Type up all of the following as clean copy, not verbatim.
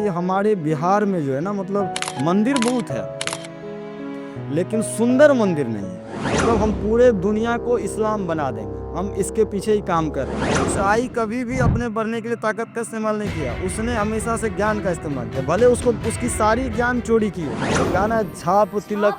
हमारे बिहार में जो है ना मतलब मंदिर बहुत है लेकिन सुंदर मंदिर नहीं है। मतलब हम पूरे दुनिया को इस्लाम बना देंगे, हम इसके पीछे ही काम कर रहे हैं। ईसाई कभी भी अपने बढ़ने के लिए ताकत का इस्तेमाल नहीं किया, उसने हमेशा से ज्ञान का इस्तेमाल किया, भले उसको उसकी सारी ज्ञान चोरी की हो। गाना छाप तिलक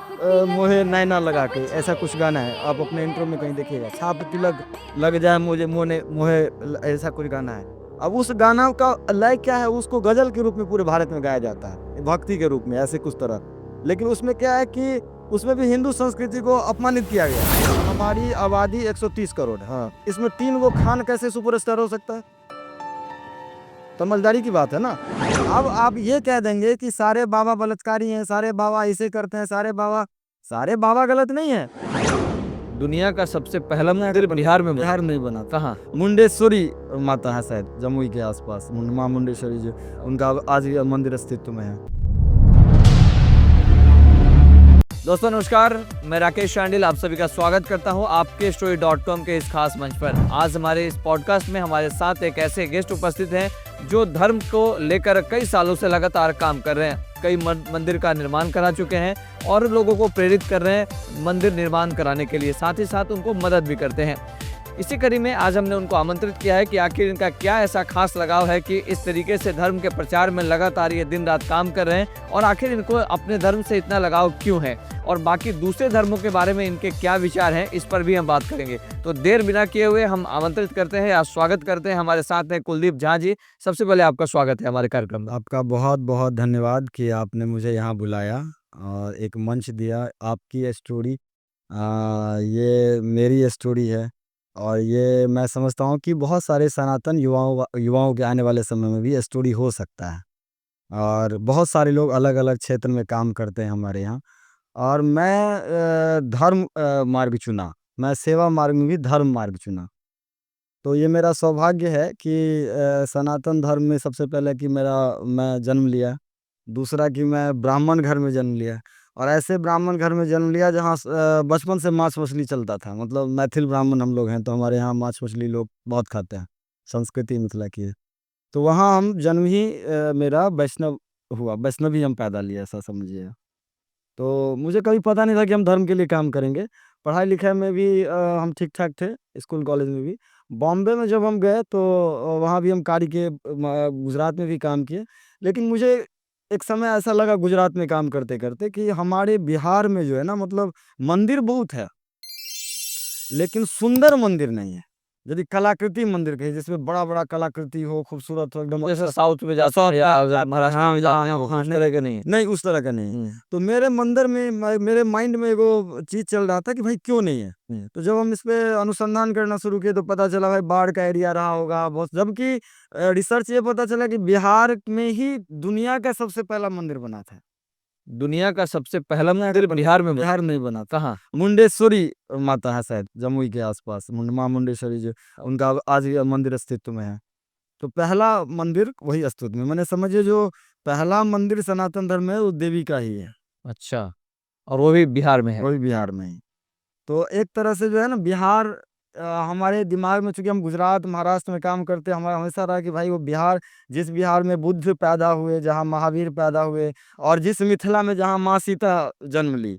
मोहे नैना लगा के, ऐसा कुछ गाना है, आप अपने इंट्रो में कहीं देखिएगा, छाप तिलक लग जाए मुझे मोने मोहे, ऐसा कुछ गाना है। अब उस गाना का लय क्या है, उसको गजल के रूप में पूरे भारत में गाया जाता है, भक्ति के रूप में, ऐसे कुछ तरह। लेकिन उसमें क्या है कि उसमें भी हिंदू संस्कृति को अपमानित किया गया। हमारी आबादी 130 करोड़ है, हाँ, इसमें 3 गो खान कैसे सुपरस्टार हो सकता है? समझदारी की बात है ना। अब आप ये कह देंगे कि सारे बाबा बलात्कारी हैं, सारे बाबा ऐसे करते हैं, सारे बाबा गलत नहीं है। दुनिया का सबसे पहला मंदिर बिहार में बिहार में ही बना था। कहाँ? मुंडेश्वरी माता है शायद जमुई के आसपास, माँ मुंडेश्वरी जो, उनका आज भी मंदिर अस्तित्व में है। दोस्तों नमस्कार, मैं राकेश शांडिल आप सभी का स्वागत करता हूं आपके story.com के इस खास मंच पर। आज हमारे इस पॉडकास्ट में हमारे साथ एक ऐसे गेस्ट उपस्थित हैं जो धर्म को लेकर कई सालों से लगातार काम कर रहे हैं, कई मंदिर का निर्माण करा चुके हैं और लोगों को प्रेरित कर रहे हैं मंदिर निर्माण कराने के लिए, साथ ही साथ उनको मदद भी करते हैं। इसी कड़ी में आज हमने उनको आमंत्रित किया है कि आखिर इनका क्या ऐसा खास लगाव है कि इस तरीके से धर्म के प्रचार में लगातार ये दिन रात काम कर रहे हैं और आखिर इनको अपने धर्म से इतना लगाव क्यों है और बाकी दूसरे धर्मों के बारे में इनके क्या विचार हैं, इस पर भी हम बात करेंगे। तो देर बिना किए हुए हम आमंत्रित करते हैं या स्वागत करते हैं, हमारे साथ हैं कुलदीप झा जी। सबसे पहले आपका स्वागत है हमारे कार्यक्रम में। आपका बहुत बहुत धन्यवाद कि आपने मुझे यहाँ बुलाया और एक मंच दिया। आपकी स्टोरी ये मेरी स्टोरी है और ये मैं समझता हूँ कि बहुत सारे सनातन युवाओं के आने वाले समय में भी स्टोरी हो सकता है। और बहुत सारे लोग अलग अलग क्षेत्र में काम करते हैं हमारे यहाँ। और मैं धर्म मार्ग चुना, मैं सेवा मार्ग में भी धर्म मार्ग चुना। तो ये मेरा सौभाग्य है कि सनातन धर्म में सबसे पहले कि मैं जन्म लिया, दूसरा कि मैं ब्राह्मण घर में जन्म लिया। और ऐसे ब्राह्मण घर में जन्म लिया जहाँ बचपन से मांस मछली चलता था। मतलब मैथिल ब्राह्मण हम लोग हैं तो हमारे यहाँ मांस मछली लोग बहुत खाते हैं, संस्कृति मिथिला की है। तो वहाँ हम जन्म ही मेरा वैष्णव हुआ, वैष्णवी हम पैदा लिया, ऐसा समझिए। तो मुझे कभी पता नहीं था कि हम धर्म के लिए काम करेंगे। पढ़ाई लिखाई में भी हम ठीक ठाक थे, स्कूल कॉलेज में भी। बॉम्बे में जब हम गए तो वहाँ भी हम कार्य किए, गुजरात में भी काम किए। लेकिन मुझे एक समय ऐसा लगा गुजरात में काम करते करते कि हमारे बिहार में जो है ना मतलब मंदिर बहुत है लेकिन सुंदर मंदिर नहीं है। यदि कलाकृति मंदिर कहे जिसमें बड़ा बड़ा कलाकृति हो, खूबसूरत हो, एकदम जैसे साउथ में जाते हैं या महाराष्ट्र में जाते हैं, वहाँ इस तरह के नहीं है। नहीं उस तरह का नहीं। तो मेरे मंदिर में मेरे माइंड में एगो चीज चल रहा था कि भाई क्यों नहीं है। तो जब हम इस पे अनुसंधान करना शुरू किए तो पता चला भाई बाढ़ का एरिया रहा होगा बहुत, जबकि रिसर्च ये पता चला कि बिहार में ही दुनिया का सबसे पहला मंदिर बना था। दुनिया का सबसे पहला मंदिर बिहार में बिहार में ही बना था। कहाँ? मुंडेश्वरी माता है शायद जमुई के आसपास, माँ मुंडेश्वरी जो, उनका आज भी मंदिर अस्तित्व में है। तो पहला मंदिर वही अस्तित्व में, मैंने समझिए जो पहला मंदिर सनातन धर्म में वो देवी का ही है। अच्छा, और वो भी बिहार में है। वही बिहार में ही। तो एक तरह से जो है ना बिहार हमारे दिमाग में, चूंकि हम गुजरात महाराष्ट्र में काम करते हैं, हमारा हमेशा रहा कि भाई वो बिहार, जिस बिहार में बुद्ध पैदा हुए, जहाँ महावीर पैदा हुए, और जिस मिथिला में जहाँ माँ सीता जन्म ली,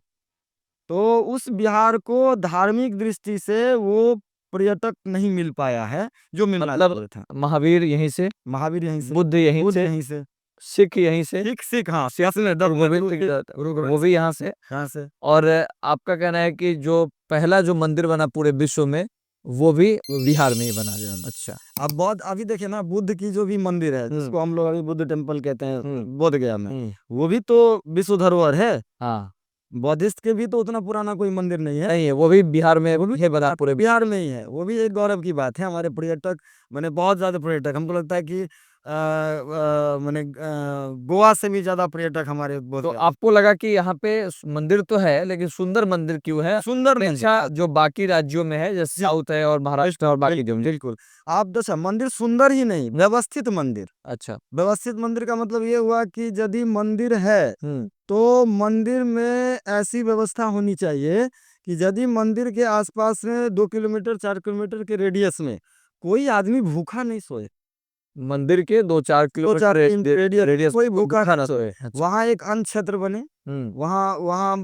तो उस बिहार को धार्मिक दृष्टि से वो पर्यटक नहीं मिल पाया है जो मिलना मतलब था। महावीर यहीं से, महावीर यहीं से, बुद्ध यहीं बुद्ध से, यहीं से, सिख यहीं से, सिख हाँ सियासी में दर वो भी यहाँ से। यहाँ से। और आपका कहना है कि जो पहला जो मंदिर बना पूरे विश्व में वो भी बिहार में ही बना। अच्छा, अब बौद्ध, अभी देखिए ना, बुद्ध की जो भी मंदिर है जिसको हम लोग अभी बुद्ध टेम्पल कहते हैं बोध गया में, वो भी तो विश्व धरोहर है। हाँ, बौद्धिस्ट के भी तो उतना पुराना कोई मंदिर नहीं है। नहीं है, वो भी बिहार में है, बता पूरे बिहार में ही है। वो भी एक गौरव की बात है। हमारे पर्यटक, मैंने बहुत ज्यादा पर्यटक, हमको लगता है कि मैंने गोवा से भी ज्यादा पर्यटक हमारे बहुत। तो आपको लगा कि यहाँ पे मंदिर तो है लेकिन सुंदर मंदिर क्यों है? सुंदर नहीं, अच्छा, जो बाकी राज्यों में है जैसे साउथ है और महाराष्ट्र और बाकी जो। बिल्कुल। आप दस मंदिर सुंदर ही नहीं, व्यवस्थित मंदिर। अच्छा, व्यवस्थित मंदिर का मतलब ये हुआ कि यदि मंदिर है तो मंदिर में ऐसी व्यवस्था होनी चाहिए कि यदि मंदिर के आसपास में 2 किलोमीटर 4 किलोमीटर के रेडियस में कोई आदमी भूखा नहीं सोए। मंदिर के 2-4 दो किलोमीटर चार तीन रेडियस रेडियस कोई भूखा भूखा ना ना सोए। सोए। अच्छा। वहाँ एक अन्न क्षेत्र बने, हुँ। वहाँ वहाँ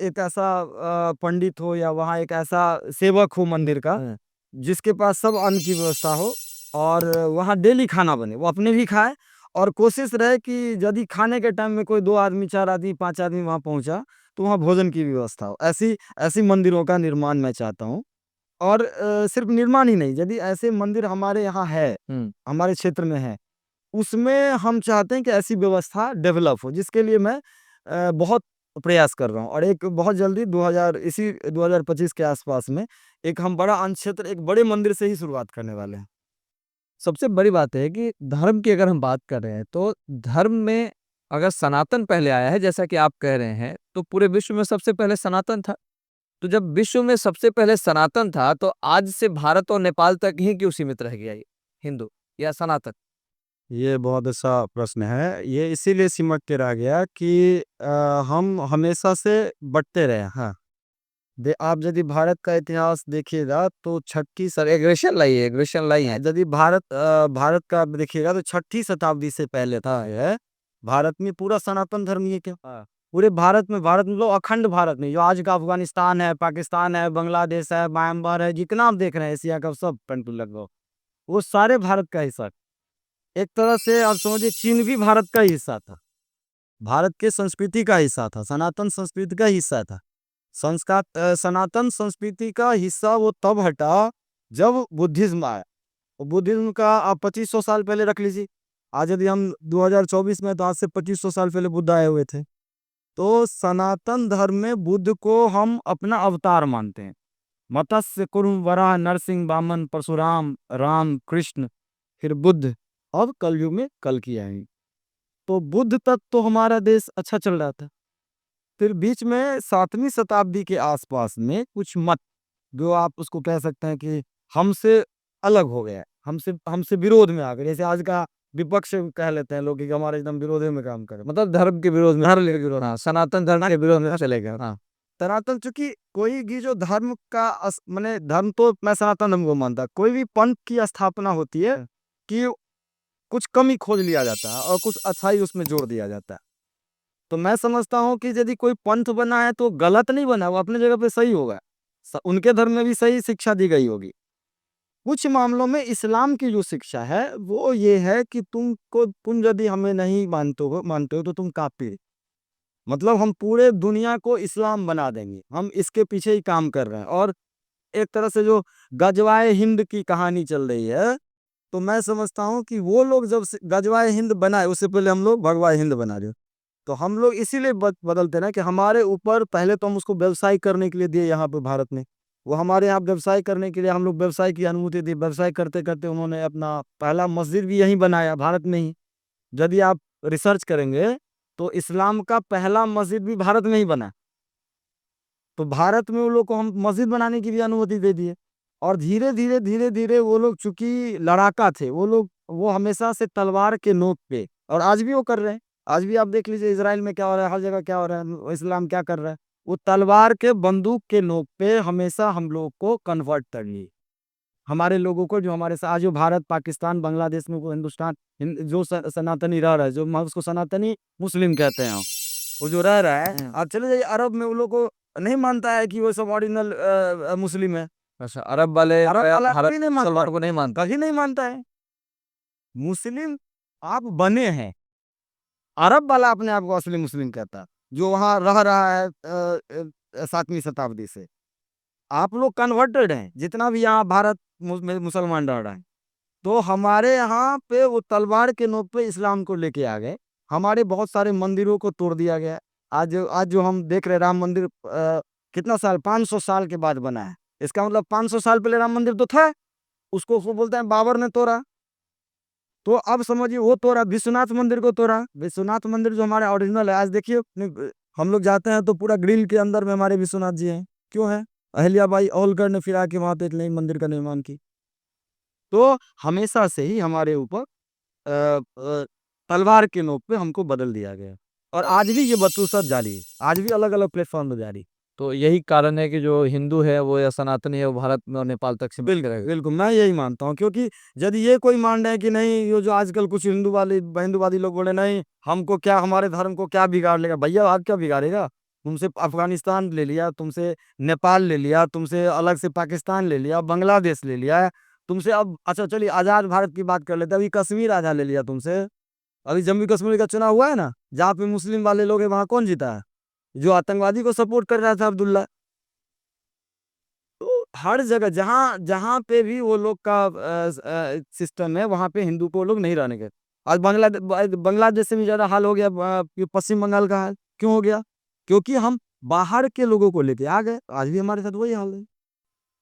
एक ऐसा पंडित हो या वहाँ एक ऐसा सेवक हो मंदिर का, हुँ। जिसके पास सब अन्न की व्यवस्था हो, और वहाँ डेली खाना बने, वो अपने भी खाए, और कोशिश रहे कि यदि खाने के टाइम में कोई 2 आदमी, 4 आदमी, 5 आदमी वहाँ पहुँचा, तो वहाँ भोजन की व्यवस्था हो। ऐसी ऐसी मंदिरों का निर्माण मैं चाहता हूँ। और सिर्फ़ निर्माण ही नहीं, यदि ऐसे मंदिर हमारे यहाँ है, हुँ। हमारे क्षेत्र में है, उसमें हम चाहते हैं कि ऐसी व्यवस्था डेवलप हो, जिसके लिए मैं बहुत प्रयास कर रहा हूँ, और एक बहुत जल्दी 2025 के आसपास में एक हम बड़ा अन्न क्षेत्र, एक बड़े मंदिर से ही शुरुआत करने वाले हैं। सबसे बड़ी बात है कि धर्म की अगर हम बात कर रहे हैं, तो धर्म में अगर सनातन पहले आया है, जैसा कि आप कह रहे हैं, तो पूरे विश्व में सबसे पहले सनातन था। तो जब विश्व में सबसे पहले सनातन था, तो आज से भारत और नेपाल तक ही क्यों सीमित रह गया ये हिंदू या सनातन? ये बहुत अच्छा प्रश्न है। ये इसीलिए सिमट के रह गया कि हम हमेशा से बँटते रहे हैं। हाँ, आप यदि भारत का इतिहास देखिएगा तो छठी स सर एग्रेशन लाइए। यदि भारत का आप देखिएगा तो छठी शताब्दी से पहले तक हाँ, है, भारत में पूरा सनातन धर्म ही है क्या? हाँ। पूरे भारत में, मतलब अखंड भारत में, जो आज का अफ़गानिस्तान है, पाकिस्तान है, बांग्लादेश है, म्यांमार है, जितना आप देख रहे हैं एशिया का सब कंट्री लगभग, वो सारे भारत का हिस्सा। एक तरह से आप समझिए चीन भी भारत का ही हिस्सा था। भारत के संस्कृति का हिस्सा था, सनातन संस्कृति का हिस्सा था। सनातन संस्कृति का हिस्सा वो तब हटा जब बुद्धिज़्म आया। और बुद्धिज़्म का आप 2500 साल पहले रख लीजिए। आज यदि हम 2024 में, तो आज से 2500 साल पहले बुद्ध आए हुए थे। तो सनातन धर्म में बुद्ध को हम अपना अवतार मानते हैं। मत्स्य, कूर्म, वराह, नरसिंह, वामन, परशुराम, राम, कृष्ण, फिर बुद्ध, अब कलयुग में कल्कि आएँगे। तो बुद्ध तक तो हमारा देश अच्छा चल रहा था। फिर बीच में 7वीं शताब्दी के आसपास में कुछ मत, जो आप उसको कह सकते हैं कि हमसे अलग हो गया है, हमसे हमसे विरोध में आ गए। जैसे आज का विपक्ष कह लेते हैं लोग कि हमारे एकदम विरोध में काम करे। मतलब धर्म के विरोध में, धर्म के विरोध, हाँ, सनातन धर्म के विरोध में चले गए। हाँ। सनातन, चूँकि कोई भी जो धर्म का माने धर्म, तो मैं सनातन धर्म को मानता। कोई भी पंथ की स्थापना होती है कि कुछ कमी खोज लिया जाता है और कुछ अच्छाई उसमें जोड़ दिया जाता है। तो मैं समझता हूँ कि यदि कोई पंथ बना है तो गलत नहीं बना, वो अपनी जगह पे सही होगा। उनके धर्म में भी सही शिक्षा दी गई होगी। कुछ मामलों में इस्लाम की जो शिक्षा है वो ये है कि तुम यदि हमें नहीं मानते हो तो तुम काफिर। मतलब हम पूरे दुनिया को इस्लाम बना देंगे, हम इसके पीछे ही काम कर रहे हैं। और एक तरह से जो गजवाए हिंद की कहानी चल रही है, तो मैं समझता हूँ कि वो लोग जब से गजवाए हिंद बनाए, उससे पहले हम लोग भगवाए हिंद बना रहे। तो हम लोग इसीलिए बदलते ना कि हमारे ऊपर पहले तो हम उसको व्यवसाय करने के लिए दिए यहाँ पे भारत में। वो हमारे यहाँ व्यवसाय करने के लिए हम लोग व्यवसाय की अनुमति दी। व्यवसाय करते-करते उन्होंने अपना पहला मस्जिद भी यहीं बनाया, भारत में ही। यदि आप रिसर्च करेंगे तो इस्लाम का पहला मस्जिद भी भारत में ही बना। तो भारत में वो लोग को हम मस्जिद बनाने की भी अनुमति दे दिए। और धीरे-धीरे, धीरे-धीरे वो लोग चूँकि लड़ाका थे, वो हमेशा से तलवार के नोक पे, और आज भी वो कर रहे हैं। आज भी आप देख लीजिए इज़राइल में क्या हो रहा है, हर जगह क्या हो रहा है, इस्लाम क्या कर रहा है। वो तलवार के, बंदूक के नोक पे हमेशा हम लोग को कन्वर्ट कर लिए। हमारे लोगों को, जो हमारे साथ आज जो भारत, पाकिस्तान, बांग्लादेश में, वो हिंदुस्तान, जो सनातनी रह रहा है, जो उसको सनातनी मुस्लिम कहते हैं हम। वो जो रह रहा है, हुँ। आप चले जाइए अरब में, वो लोग को नहीं मानता है कि वो सब ओरिजिनल मुस्लिम है। अच्छा, अरब वाले अरब वाला भारत कभी नहीं मानता है, मुसलमान को नहीं मानता। कभी नहीं मानता है। मुस्लिम आप बने हैं, अरब वाला अपने आप को असली मुस्लिम कहता है, जो वहाँ रह रहा है 7वीं शताब्दी से। आप लोग कन्वर्टेड हैं, जितना भी यहाँ भारत में मुसलमान रह रहा है। तो हमारे यहाँ पे वो तलवार के नोक पे इस्लाम को लेके आ गए। हमारे बहुत सारे मंदिरों को तोड़ दिया गया। आज जो हम देख रहे हैं राम मंदिर, कितना साल, 500 साल के बाद बना है। इसका मतलब 500 साल पहले राम मंदिर तो था, उसको बोलते हैं बाबर ने तोड़ा। तो अब समझिए वो तोड़ा, विश्वनाथ मंदिर को तोड़ा। विश्वनाथ मंदिर जो हमारा ओरिजिनल है, आज देखिए हम लोग जाते हैं तो पूरा ग्रिल के अंदर में हमारे विश्वनाथ जी हैं। क्यों है? अहिल्याबाई होलकर ने फिर आके वहाँ पे एक नई मंदिर का निर्माण की। तो हमेशा से ही हमारे ऊपर तलवार के नोक पे हमको बदल दिया गया। और आज भी ये बतूसत जारी है, आज भी अलग-अलग प्लेटफ़ॉर्म पे जारी है। तो यही कारण है कि जो हिंदू है वो या सनातनी है वो भारत में और नेपाल तक सीमित बिल्कुल रहेगा। बिल्कुल मैं यही मानता हूँ, क्योंकि यदि ये कोई मान रहे हैं कि नहीं, ये जो आजकल कुछ हिंदूवादी लोग बोले नहीं, हमको क्या, हमारे धर्म को क्या बिगाड़ लेगा, भैया आप क्या बिगाड़ेगा? तुमसे अफगानिस्तान ले लिया, तुमसे नेपाल ले लिया, तुमसे अलग से पाकिस्तान ले लिया, बांग्लादेश ले लिया है तुमसे। अब अच्छा चलिए आजाद भारत की बात कर लेते हैं, अभी कश्मीर आजाद ले लिया तुमसे। अभी जम्मू कश्मीर का चुनाव हुआ है ना, जहाँ पे मुस्लिम वाले लोग हैं, वहां कौन जीता है? जो आतंकवादी को सपोर्ट कर रहा था, अब्दुल्ला। तो हर जगह जहाँ जहाँ पे भी वो लोग का सिस्टम है, वहां पे हिंदू को वो लोग नहीं रहने के। आज बांग्लादेश से भी ज्यादा हाल हो गया ये पश्चिम बंगाल का हाल क्यों हो गया? क्योंकि हम बाहर के लोगों को लेके आ गए, आज भी हमारे साथ वही हाल है।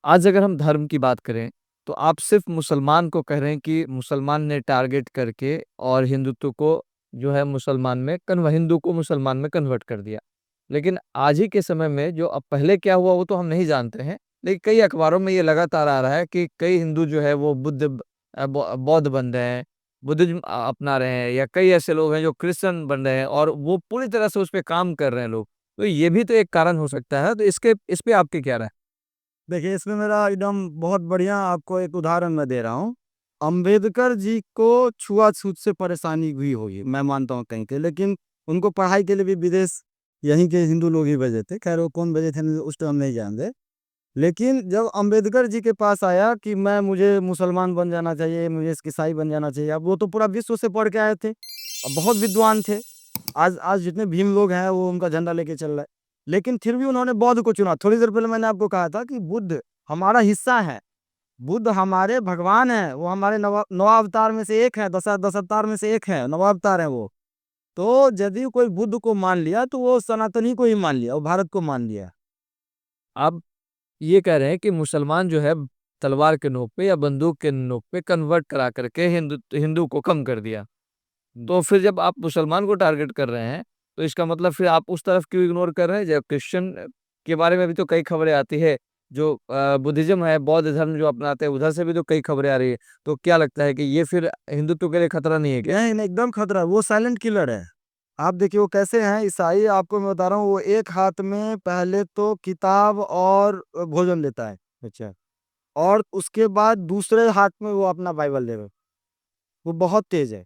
आज अगर हम धर्म की बात करें तो आप सिर्फ मुसलमान को कह रहे हैं कि मुसलमान ने टारगेट करके और हिंदुत्व को जो है मुसलमान में हिंदू को मुसलमान में कन्वर्ट कर दिया। लेकिन आज ही के समय में जो अब पहले क्या हुआ वो तो हम नहीं जानते हैं, लेकिन कई अखबारों में ये लगातार आ रहा है कि कई हिंदू जो है वो बौद्ध बन रहे हैं, बुद्धिज्म अपना रहे हैं, या कई ऐसे लोग हैं जो क्रिश्चियन बन रहे हैं और वो पूरी तरह से उस पर काम कर रहे हैं लोग। तो ये भी तो एक कारण हो सकता है। तो इसके इस पे आपके क्या राय? देखिए इसमें मेरा एकदम बहुत बढ़िया आपको एक उदाहरण मैं दे रहा हूँ। अंबेडकर जी को छुआछूत से परेशानी हुई होगी, मैं मानता हूँ कहीं के, लेकिन उनको पढ़ाई के लिए भी विदेश यहीं के हिंदू लोग ही भेजे थे। खैर वो कौन भेजे थे उस टाइम नहीं जानते। लेकिन जब अंबेडकर जी के पास आया कि मैं मुझे मुसलमान बन जाना चाहिए, मुझे ईसाई बन जाना चाहिए, अब वो तो पूरा विश्व से पढ़ के आए थे और बहुत विद्वान थे। आज आज जितने भीम लोग हैं वो उनका झंडा लेके चल रहा है, लेकिन फिर भी उन्होंने बौद्ध को चुना। थोड़ी देर पहले मैंने आपको कहा था कि बुद्ध हमारा हिस्सा है, बुद्ध हमारे भगवान है, वो हमारे नवा अवतार में से एक है, दस अवतार में से एक है, नवा अवतार है वो। तो यदि कोई बुद्ध को मान लिया तो वो सनातनी को ही मान लिया, वो भारत को मान लिया। आप ये कह रहे हैं कि मुसलमान जो है तलवार के नोक पे या बंदूक के नोक पे कन्वर्ट करा करके हिंदू हिंदू को कम कर दिया। तो फिर जब आप मुसलमान को टारगेट कर रहे हैं तो इसका मतलब फिर आप उस तरफ क्यों इग्नोर कर रहे हैं? जब क्रिश्चियन के बारे में भी तो कई खबरें आती है, जो बुद्धिज्म है, बौद्ध धर्म जो अपनाते हैं, उधर से भी तो कई खबरें आ रही है। तो क्या लगता है कि ये फिर हिंदुत्व के लिए खतरा नहीं है क्या? नहीं नहीं, एकदम खतरा, वो साइलेंट किलर है। आप देखिए वो कैसे हैं ईसाई, आपको मैं बता रहा हूँ, वो एक हाथ में पहले तो किताब और भोजन लेता है। अच्छा। और उसके बाद दूसरे हाथ में वो अपना बाइबल ले रहा है। वो बहुत तेज है।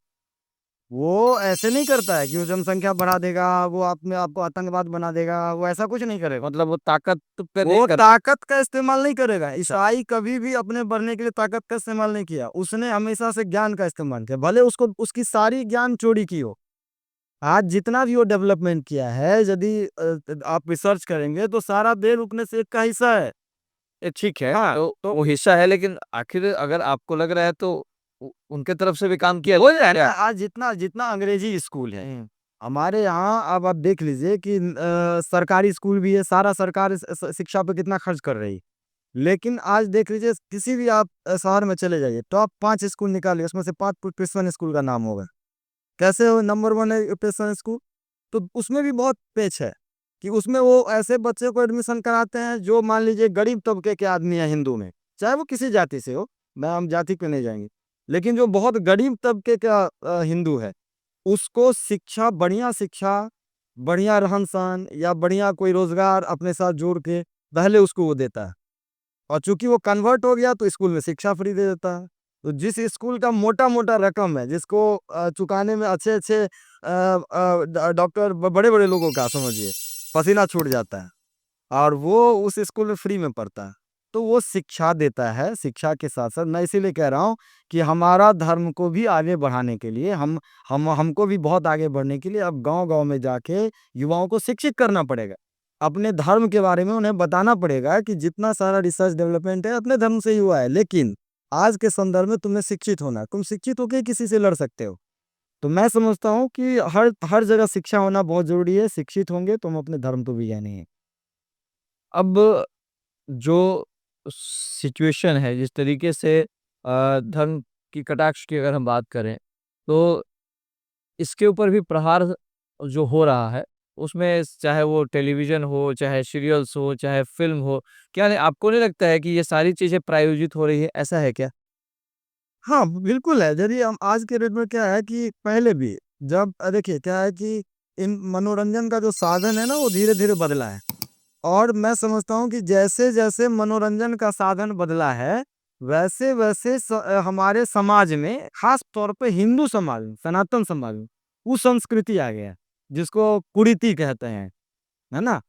वो ऐसे नहीं करता है कि वो जनसंख्या बढ़ा देगा, वो आप में आपको आतंकवाद बना देगा, वो ऐसा कुछ नहीं करेगा। मतलब वो ताकत पे नहीं वो कर। ताकत का इस्तेमाल नहीं करेगा। ईसाई कभी भी अपने बढ़ने के लिए ताकत का इस्तेमाल नहीं किया, उसने हमेशा से ज्ञान का इस्तेमाल किया, भले उसको उसकी सारी ज्ञान चोरी की हो। आज जितना भी वो डेवलपमेंट किया है, यदि आप रिसर्च करेंगे तो सारा बेर उपनिषद का हिस्सा है। ये ठीक है, हाँ तो तो वो हिस्सा है, लेकिन आखिर अगर आपको लग रहा है तो उनके तरफ से भी काम किया हो जाए ना। आज जितना जितना अंग्रेजी स्कूल है हमारे यहाँ, अब आप देख लीजिए कि सरकारी स्कूल भी है, सारा सरकार शिक्षा पे कितना खर्च कर रही है। लेकिन आज देख लीजिए किसी भी आप शहर में चले जाइए, टॉप 5 स्कूल निकालिए, उसमें से 5 क्रिश्चियन स्कूल का नाम होगा। कैसे हो नंबर 1 है क्रिश्चियन स्कूल? तो उसमें भी बहुत पेच है कि उसमें वो ऐसे बच्चे को एडमिशन कराते हैं जो मान लीजिए गरीब तबके के आदमी है हिंदू में, चाहे वो किसी जाति से हो, मैं हम जाति पे नहीं जाएंगे, लेकिन जो बहुत गरीब तबके का हिंदू है, उसको शिक्षा, बढ़िया शिक्षा, बढ़िया रहन सहन या बढ़िया कोई रोजगार अपने साथ जोड़ के पहले उसको वो देता है। और चूंकि वो कन्वर्ट हो गया तो स्कूल में शिक्षा फ्री दे देता है। तो जिस स्कूल का मोटा मोटा रकम है, जिसको चुकाने में अच्छे अच्छे डॉक्टर बड़े बड़े लोगों का समझिए पसीना छूट जाता है, और वो उस स्कूल में फ्री में पढ़ता है। तो वो शिक्षा देता है, शिक्षा के साथ साथ मैं इसीलिए कह रहा हूँ कि हमारा धर्म को भी आगे बढ़ाने के लिए हम हमको भी बहुत आगे बढ़ने के लिए अब गांव गांव में जाके युवाओं को शिक्षित करना पड़ेगा। अपने धर्म के बारे में उन्हें बताना पड़ेगा कि जितना सारा रिसर्च डेवलपमेंट है अपने धर्म से ही हुआ है, लेकिन आज के संदर्भ में तुम्हें शिक्षित होना है, तुम शिक्षित होकर किसी से लड़ सकते हो। तो मैं समझता हूँ कि हर हर जगह शिक्षा होना बहुत जरूरी है, शिक्षित होंगे तो हम अपने धर्म को भी जानेंगे। अब जो सिचुएशन है, जिस तरीके से धर्म की कटाक्ष की अगर हम बात करें, तो इसके ऊपर भी प्रहार जो हो रहा है, उसमें चाहे वो टेलीविज़न हो, चाहे सीरियल्स हो, चाहे फ़िल्म हो, क्या नहीं आपको नहीं लगता है कि ये सारी चीज़ें प्रायोजित हो रही है, ऐसा है क्या? हाँ, बिल्कुल है। यदि हम आज के डेट में क्या है कि पहले भी जब देखिए क्या है कि इन मनोरंजन का जो साधन है ना वो धीरे-धीरे बदला है। और मैं समझता हूँ कि जैसे जैसे मनोरंजन का साधन बदला है, वैसे वैसे हमारे समाज में, खास तौर पे हिंदू समाज में, सनातन समाज में कुसंस्कृति आ गया है, जिसको कुरीति कहते हैं, है ना?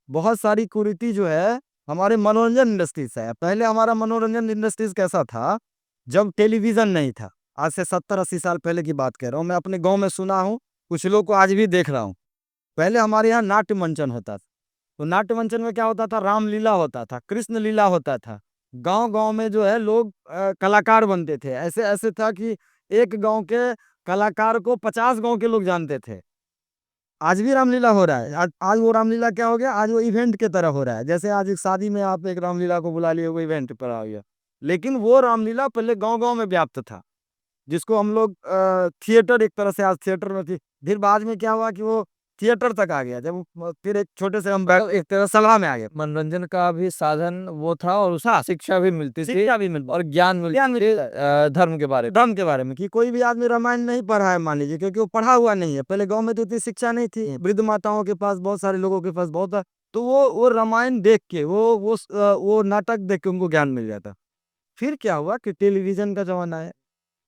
बहुत सारी कुरीति जो है हमारे मनोरंजन इंडस्ट्री से है। पहले हमारा मनोरंजन इंडस्ट्रीज कैसा था, जब टेलीविजन नहीं था, आज से 70-80 साल पहले की बात कह रहा हूँ, मैं अपने गांव में सुना हूँ, कुछ लोग को आज भी देख रहा हूँ। पहले हमारे यहाँ नाट्य मंचन होता था, तो नाट्य मंचन में क्या होता था, रामलीला होता था, कृष्ण लीला होता था। गांव गांव में जो है लोग कलाकार बनते थे, ऐसे ऐसे था कि एक गांव के कलाकार को 50 गांव के लोग जानते थे। आज भी रामलीला हो रहा है, आज वो रामलीला क्या हो गया, आज वो इवेंट के तरह हो रहा है। जैसे आज एक शादी में आप एक रामलीला को बुला लिए, वो इवेंट पर आ गया। लेकिन वो रामलीला पहले गांव गांव में व्याप्त था, जिसको हम लोग थिएटर, एक तरह से आज थिएटर में थी, फिर बाद में क्या हुआ कि वो थिएटर तक आ गया, जब फिर एक छोटे से हम एक तरह सभा में आ गए। मनोरंजन का भी साधन वो था, और उससे शिक्षा भी मिलती थी, शिक्षा भी मिलती, और ज्ञान मिलती थी, धर्म के बारे में। कि कोई भी आदमी रामायण नहीं पढ़ा है मान लीजिए, क्योंकि वो पढ़ा हुआ नहीं है। पहले गांव में तो इतनी शिक्षा नहीं थी, वृद्ध माताओं के पास, बहुत सारे लोगों के पास बहुत था, तो वो रामायण देख के, वो नाटक देख के उनको ज्ञान मिल जाता। फिर क्या हुआ कि टेलीविजन का जमाना है।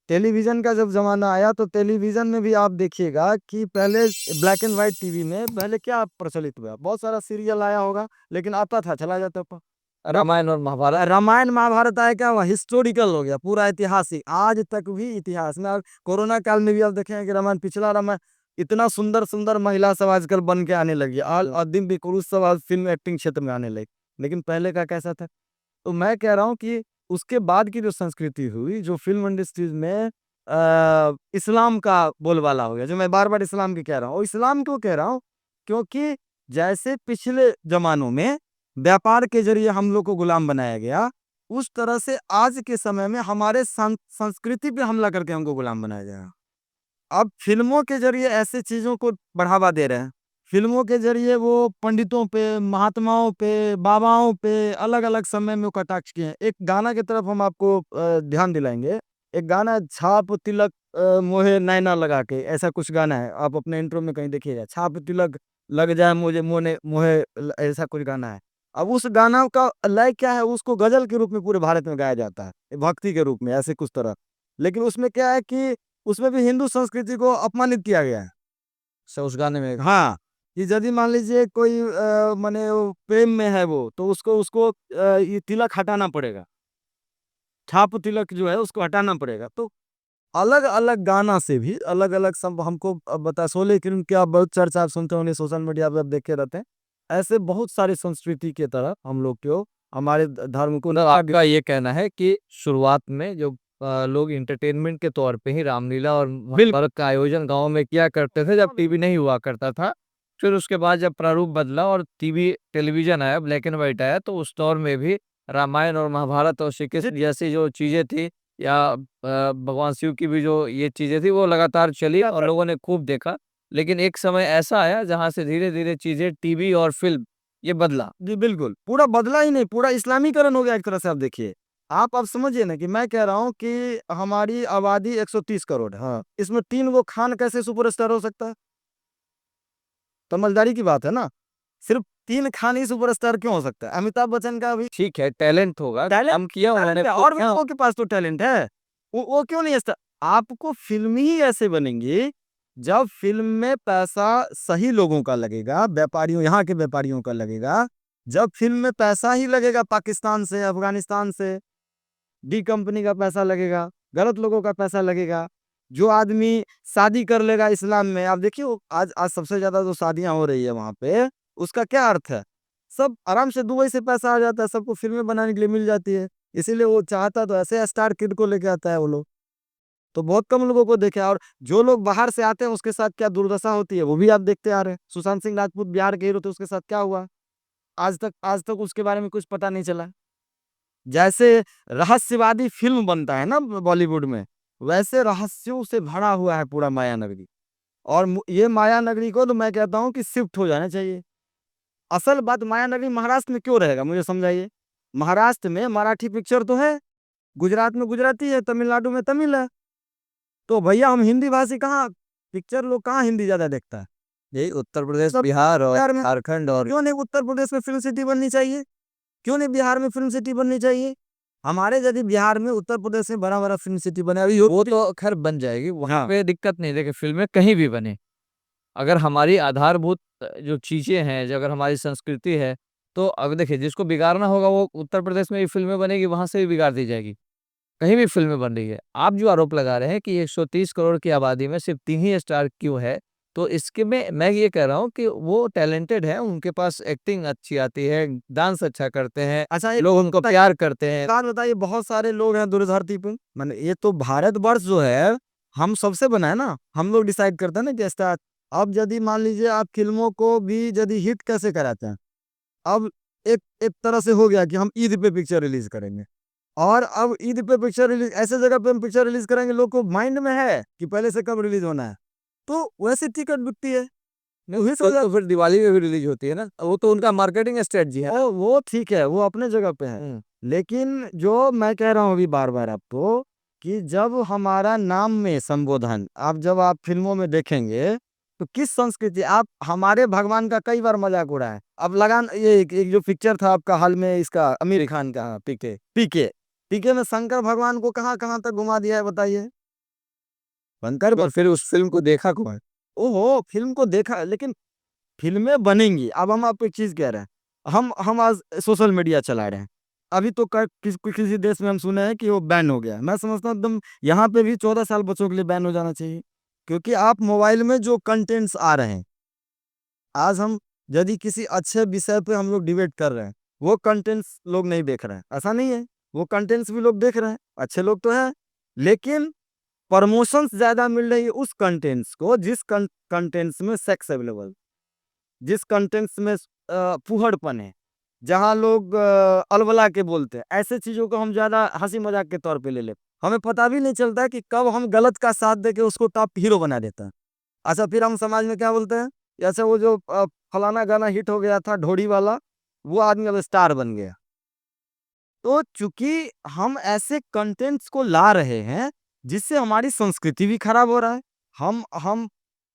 टेलीविजन का जब ज़माना आया, तो टेलीविज़न में भी आप देखिएगा कि पहले ब्लैक एंड व्हाइट टीवी में पहले क्या प्रचलित हुआ, बहुत सारा सीरियल आया होगा, लेकिन आता था, चला जाता था। रामायण और महाभारत। रामायण महाभारत आया, क्या हुआ, हिस्टोरिकल हो गया, पूरा ऐतिहासिक, आज तक भी इतिहास में। और कोरोना काल में भी आप देखें कि रामायण, पिछला रामायण, इतना सुंदर सुंदर महिला सब आजकल बन के आने लगी, आदिम भी पुरुष सब आज फिल्म एक्टिंग क्षेत्र में आने लगे। लेकिन पहले का कैसा था? तो मैं कह रहा हूँ कि उसके बाद की जो संस्कृति हुई, जो फ़िल्म इंडस्ट्रीज़ में इस्लाम का बोलबाला हो गया, जो मैं बार-बार इस्लाम की कह रहा हूँ। और इस्लाम क्यों कह रहा हूँ? क्योंकि जैसे पिछले ज़मानों में व्यापार के ज़रिए हम लोग को गुलाम बनाया गया, उस तरह से आज के समय में हमारे संस्कृति पे हमला करके हमको गुलाम बनाया जाएगा। अब फ़िल्मों के ज़रिए ऐसे चीज़ों को बढ़ावा दे रहे हैं। फ़िल्मों के ज़रिए वो पंडितों पे, महात्माओं पे, बाबाओं पे अलग-अलग समय में वो कटाक्ष किए हैं। एक गाना की तरफ हम आपको ध्यान दिलाएँगे। एक गाना है, छाप तिलक मोहे नैना लगा के, ऐसा कुछ गाना है। आप अपने इंट्रो में कहीं देखिएगा, छाप तिलक लग जाए मुझे मोने मोहे ल ऐसा कुछ गाना है। अब उस गाना का लय क्या है, उसको गज़ल के रूप में पूरे भारत में गाया जाता है, भक्ति के रूप में, ऐसे कुछ तरह। लेकिन उसमें क्या है कि उसमें भी हिंदू संस्कृति को अपमानित किया गया है। उस गाने में हाँ, कि यदि मान लीजिए कोई माने वो प्रेम में है वो, तो उसको उसको ये तिलक हटाना पड़ेगा। छाप तिलक जो है उसको हटाना पड़ेगा। तो अलग-अलग गाना से भी अलग-अलग सब हमको बता, शोले फिल्म की आप बहुत चर्चा आप सुनते होंगे, सोशल मीडिया पे आप देखे रहते हैं। ऐसे बहुत सारी संस्कृति की तरह हम लोग को, हमारे धर्म को मतलब आपका ये कहना है कि शुरुआत में जो लोग एंटरटेनमेंट के तौर पे ही रामलीला और महाभारत का आयोजन गाँव में किया करते थे, जब टीवी नहीं हुआ करता था। फिर उसके बाद जब प्रारूप बदला और टेलीविज़न आया, ब्लैक एंड व्हाइट आया, तो उस दौर में भी रामायण और महाभारत और श्री कृष्ण जैसी जो चीज़ें थी, या भगवान शिव की भी जो ये चीज़ें थी, वो लगातार चली और लोगों ने खूब देखा। लेकिन एक समय ऐसा आया जहाँ से धीरे-धीरे चीज़ें टीवी और फ़िल्म ये बदला। जी, बिल्कुल। पूरा बदला ही नहीं, पूरा इस्लामीकरण हो गया एक तरह से। आप देखिए, आप अब समझिए ना कि मैं कह रहा हूँ कि हमारी आबादी 130 करोड़ है। हाँ। इसमें 3 वो खान कैसे सुपरस्टार हो सकता है? समझदारी की बात है ना। सिर्फ़ 3 खान ही सुपरस्टार क्यों हो सकता है? अमिताभ बच्चन का भी ठीक है, टैलेंट होगा, टैलेंट, काम किया उन्होंने टैलेंट है, खूब और भी किया। लोगों के पास तो टैलेंट है। वो क्यों नहीं आपको फ़िल्म ही ऐसे बनेंगी, जब फ़िल्म में पैसा सही लोगों का लगेगा, व्यापारियों, यहाँ के व्यापारियों का लगेगा। जब फ़िल्म में पैसा ही लगेगा पाकिस्तान से, अफ़गानिस्तान से, डी कंपनी का पैसा लगेगा, गलत लोगों का पैसा लगेगा। जो आदमी शादी कर लेगा इस्लाम में, आप देखिए वो आज आज सबसे ज़्यादा जो शादियाँ हो रही है वहाँ पे, उसका क्या अर्थ है? सब आराम से दुबई से पैसा आ जाता है, सबको फ़िल्में बनाने के लिए मिल जाती है। इसीलिए वो चाहता तो ऐसे स्टार किड को लेके आता है वो लोग। तो बहुत कम लोगों को देखा है, और जो लोग बाहर से आते हैं उसके साथ क्या दुर्दशा होती है, वो भी आप देखते आ रहे हैं। सुशांत सिंह राजपूत बिहार के हीरो थे, उसके साथ क्या हुआ? आज तक उसके बारे में कुछ पता नहीं चला। जैसे रहस्यवादी फ़िल्म बनता है ना बॉलीवुड में, वैसे रहस्यों से भरा हुआ है पूरा माया नगरी। और ये माया नगरी को तो मैं कहता हूँ कि शिफ्ट हो जाना चाहिए। असल बात, माया नगरी महाराष्ट्र में क्यों रहेगा, मुझे समझाइए। महाराष्ट्र में मराठी पिक्चर तो है, गुजरात में गुजराती है, तमिलनाडु में तमिल है। तो भैया हम हिंदी भाषी कहाँ, पिक्चर लोग कहाँ हिंदी ज़्यादा देखता है? यही उत्तर प्रदेश, सब बिहार और बिहार में झारखंड और क्यों नहीं उत्तर प्रदेश में फिल्म सिटी बननी चाहिए? क्यों नहीं बिहार में फिल्म सिटी बननी चाहिए? हमारे यदि बिहार में उत्तर प्रदेश में बड़ा बड़ा फिल्म सिटी बने, अभी वो तो खैर बन जाएगी, वहाँ हाँ पे दिक्कत नहीं। देखिए फिल्में कहीं भी बने, अगर हमारी आधारभूत जो चीजें हैं, जो अगर हमारी संस्कृति है, तो अब देखिए जिसको बिगाड़ना होगा वो उत्तर प्रदेश में भी फिल्में बनेगी, वहां से भी बिगाड़ दी जाएगी। कहीं भी फिल्में बन रही है। आप जो आरोप लगा रहे हैं कि 130 करोड़ की आबादी में सिर्फ 3 ही स्टार क्यों है, तो इसके में मैं ये कह रहा हूँ कि वो टैलेंटेड है, उनके पास एक्टिंग अच्छी आती है, डांस अच्छा करते हैं, अच्छा एक लोग उनको प्यार करते हैं। बात बताइए, बहुत सारे लोग हैं धरती पे, मैंने ये तो भारतवर्ष जो है हम सबसे बना है ना, हम लोग डिसाइड करते हैं ना कि स्टार। अब यदि मान लीजिए आप फिल्मों को भी यदि हिट कैसे कराते हैं, अब एक एक तरह से हो गया कि हम ईद पे पिक्चर रिलीज करेंगे, और अब ईद पे पिक्चर रिलीज ऐसे जगह पे हम पिक्चर रिलीज करेंगे, लोग को माइंड में है कि पहले से कब रिलीज होना है, तो वैसे टिकट बिकती है। नहीं, वही तो फिर दिवाली में भी रिलीज होती है ना, वो तो उनका मार्केटिंग स्ट्रेटजी है। वो ठीक है, वो अपने जगह पे है। हम्म। लेकिन जो मैं कह रहा हूँ अभी बार बार आपको, कि जब हमारा नाम में संबोधन जब आप फिल्मों में देखेंगे, तो किस संस्कृति आप हमारे भगवान का कई बार मजाक उड़ाया है। अब लगान ये एक जो पिक्चर था आपका हाल में, इसका आमिर खान का पीके पीके पीके में शंकर भगवान को कहाँ कहाँ तक घुमा दिया है बताइए। शंकर पर फिर उस फिल्म को देखा कौन? ओहो, फिल्म को देखा, लेकिन फिल्में बनेंगी। अब हम आपको एक चीज कह रहे हैं, हम आज सोशल मीडिया चला रहे हैं, अभी तो किसी देश में हम सुने हैं कि वो बैन हो गया है। मैं समझता हूँ एकदम यहाँ पे भी 14 साल बच्चों के लिए बैन हो जाना चाहिए, क्योंकि आप मोबाइल में जो कंटेंट्स आ रहे हैं, आज हम यदि किसी अच्छे विषय पे हम लोग डिबेट कर रहे हैं, वो कंटेंट्स लोग नहीं देख रहे हैं, ऐसा नहीं है, वो कंटेंट्स भी लोग देख रहे हैं, अच्छे लोग तो हैं, लेकिन प्रमोशंस ज्यादा मिल रही है उस कंटेंट्स को जिस कंटेंट्स में सेक्स अवेलेबल, जिस कंटेंट्स में फूहड़पन है, जहाँ लोग अलबला के बोलते हैं, ऐसे चीजों को हम ज्यादा हंसी मजाक के तौर पे ले लेते, हमें पता भी नहीं चलता है कि कब हम गलत का साथ दे के उसको टॉप हीरो बना देता है। अच्छा, फिर हम समाज में क्या बोलते हैं, जैसे वो जो फलाना गाना हिट हो गया था ढोड़ी वाला, वो आदमी अब स्टार बन गया। तो चूंकि हम ऐसे कंटेंट्स को ला रहे हैं जिससे हमारी संस्कृति भी खराब हो रहा है, हम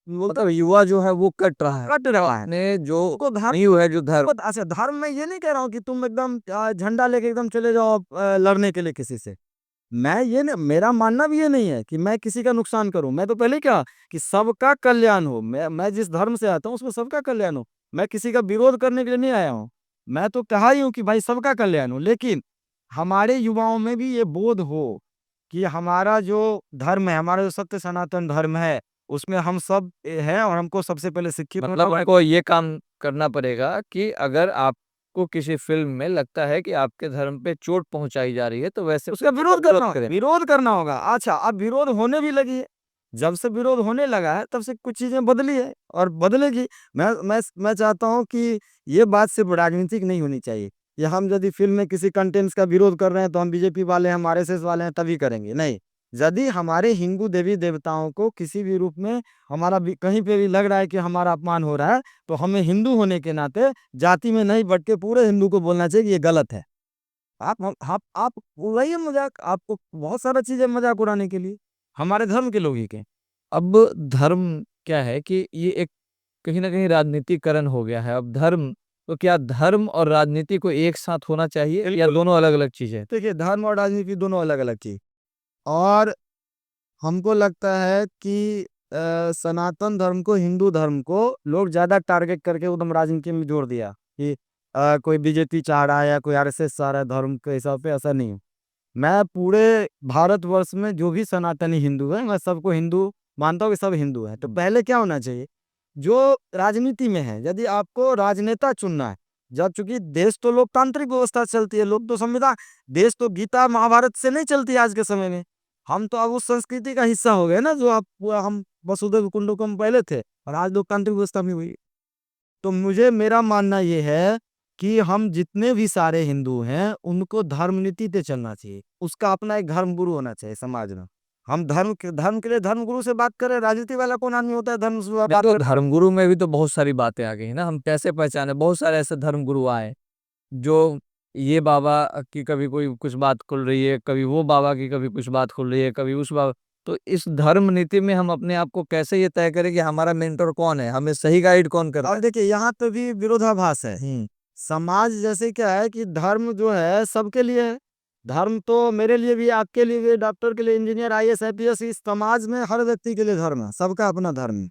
मतलब युवा जो है वो कट रहा है, कट रहा है अपने जो को धर्म। नहीं है जो धर्म। अच्छा, धर्म में ये नहीं कह रहा हूँ कि तुम एकदम झंडा लेके एकदम चले जाओ लड़ने के लिए किसी से। मैं ये नहीं, मेरा मानना भी ये नहीं है कि मैं किसी का नुकसान करूं। मैं तो पहले क्या कि सबका कल्याण हो, मैं जिस धर्म से आता हूँ उसमें सबका कल्याण हो। मैं किसी का विरोध करने के लिए नहीं आया हूँ, मैं तो कहा ही हूँ कि भाई सबका कल्याण हो, लेकिन हमारे युवाओं में भी ये बोध हो कि हमारा जो धर्म है, हमारा जो सत्य सनातन धर्म है, उसमें हम सब हैं, और हमको सबसे पहले शिक्षित होना मतलब आपको ये काम करना पड़ेगा कि अगर आपको किसी फिल्म में लगता है कि आपके धर्म पे चोट पहुंचाई जा रही है, तो वैसे उसका विरोध करना करें। विरोध करना होगा। अच्छा, अब विरोध होने भी लगी है, जब से विरोध होने लगा है तब से कुछ चीजें बदली है और बदलेगी। मैं चाहता हूं कि ये बात सिर्फ राजनीतिक नहीं होनी चाहिए, कि हम यदि फिल्म में किसी कंटेंट्स का विरोध कर रहे हैं तो हम बीजेपी वाले हैं, हम आरएसएस वाले हैं तभी करेंगे, नहीं। यदि हमारे हिंदू देवी देवताओं को किसी भी रूप में कहीं पे भी लग रहा है कि हमारा अपमान हो रहा है, तो हमें हिंदू होने के नाते जाति में नहीं बट के पूरे हिंदू को बोलना चाहिए कि ये गलत है। आप उड़ाइए मजाक, आपको बहुत सारा चीज है मजाक उड़ाने के लिए, हमारे धर्म के लोग ही के। अब धर्म क्या है कि ये एक कहीं ना कहीं राजनीतिकरण हो गया है। अब धर्म, तो क्या धर्म और राजनीति को एक साथ होना चाहिए या बिल्कुल, दोनों अलग अलग चीजें? देखिए धर्म और राजनीति दोनों अलग अलग चीज, और हमको लगता है कि सनातन धर्म को, हिंदू धर्म को लोग ज्यादा टारगेट करके एकदम राजनीति में जोड़ दिया कि कोई बीजेपी चाह रहा है या कोई आरएसएस चाह रहा है धर्म के हिसाब पे, ऐसा नहीं है। मैं पूरे भारतवर्ष में जो भी सनातनी हिंदू है, मैं सबको हिंदू मानता हूँ कि सब हिंदू है। तो पहले क्या होना चाहिए, जो राजनीति में है, यदि आपको राजनेता चुनना है, जब चूंकि देश तो लोकतांत्रिक व्यवस्था से चलती है, लोग तो संविधान, देश तो गीता महाभारत से नहीं चलती आज के समय में। हम तो अब उस संस्कृति का हिस्सा हो गए ना, जो आप हम वसुधैव कुटुंबकम पहले थे और आज लोकतांत्रिक व्यवस्था में हुई। तो मेरा मानना ये है कि हम जितने भी सारे हिंदू हैं उनको धर्म नीति पे चलना चाहिए, उसका अपना एक धर्म गुरु होना चाहिए समाज में। हम धर्म के लिए धर्म गुरु से बात करें, राजनीति वाला कौन आदमी होता है धर्म से नहीं, बात तो कर। धर्मगुरु में भी तो बहुत सारी बातें आ गई है ना, हम कैसे पहचाने? बहुत सारे ऐसे धर्मगुरु आए जो ये बाबा की कभी कोई कुछ बात खुल रही है, कभी वो बाबा की कभी कुछ बात खुल रही है, कभी उस बाबा। तो इस धर्म नीति में हम अपने आप को कैसे ये तय करें कि हमारा मेंटर कौन है, हमें सही गाइड कौन करता और है? देखिए यहाँ तो भी विरोधाभास है। समाज जैसे क्या है कि धर्म जो है सबके लिए है। धर्म तो मेरे लिए भी, आपके लिए भी, डॉक्टर के लिए, इंजीनियर, आईएएस, आईपीएस, इस समाज में हर व्यक्ति के लिए धर्म है, सबका अपना धर्म है।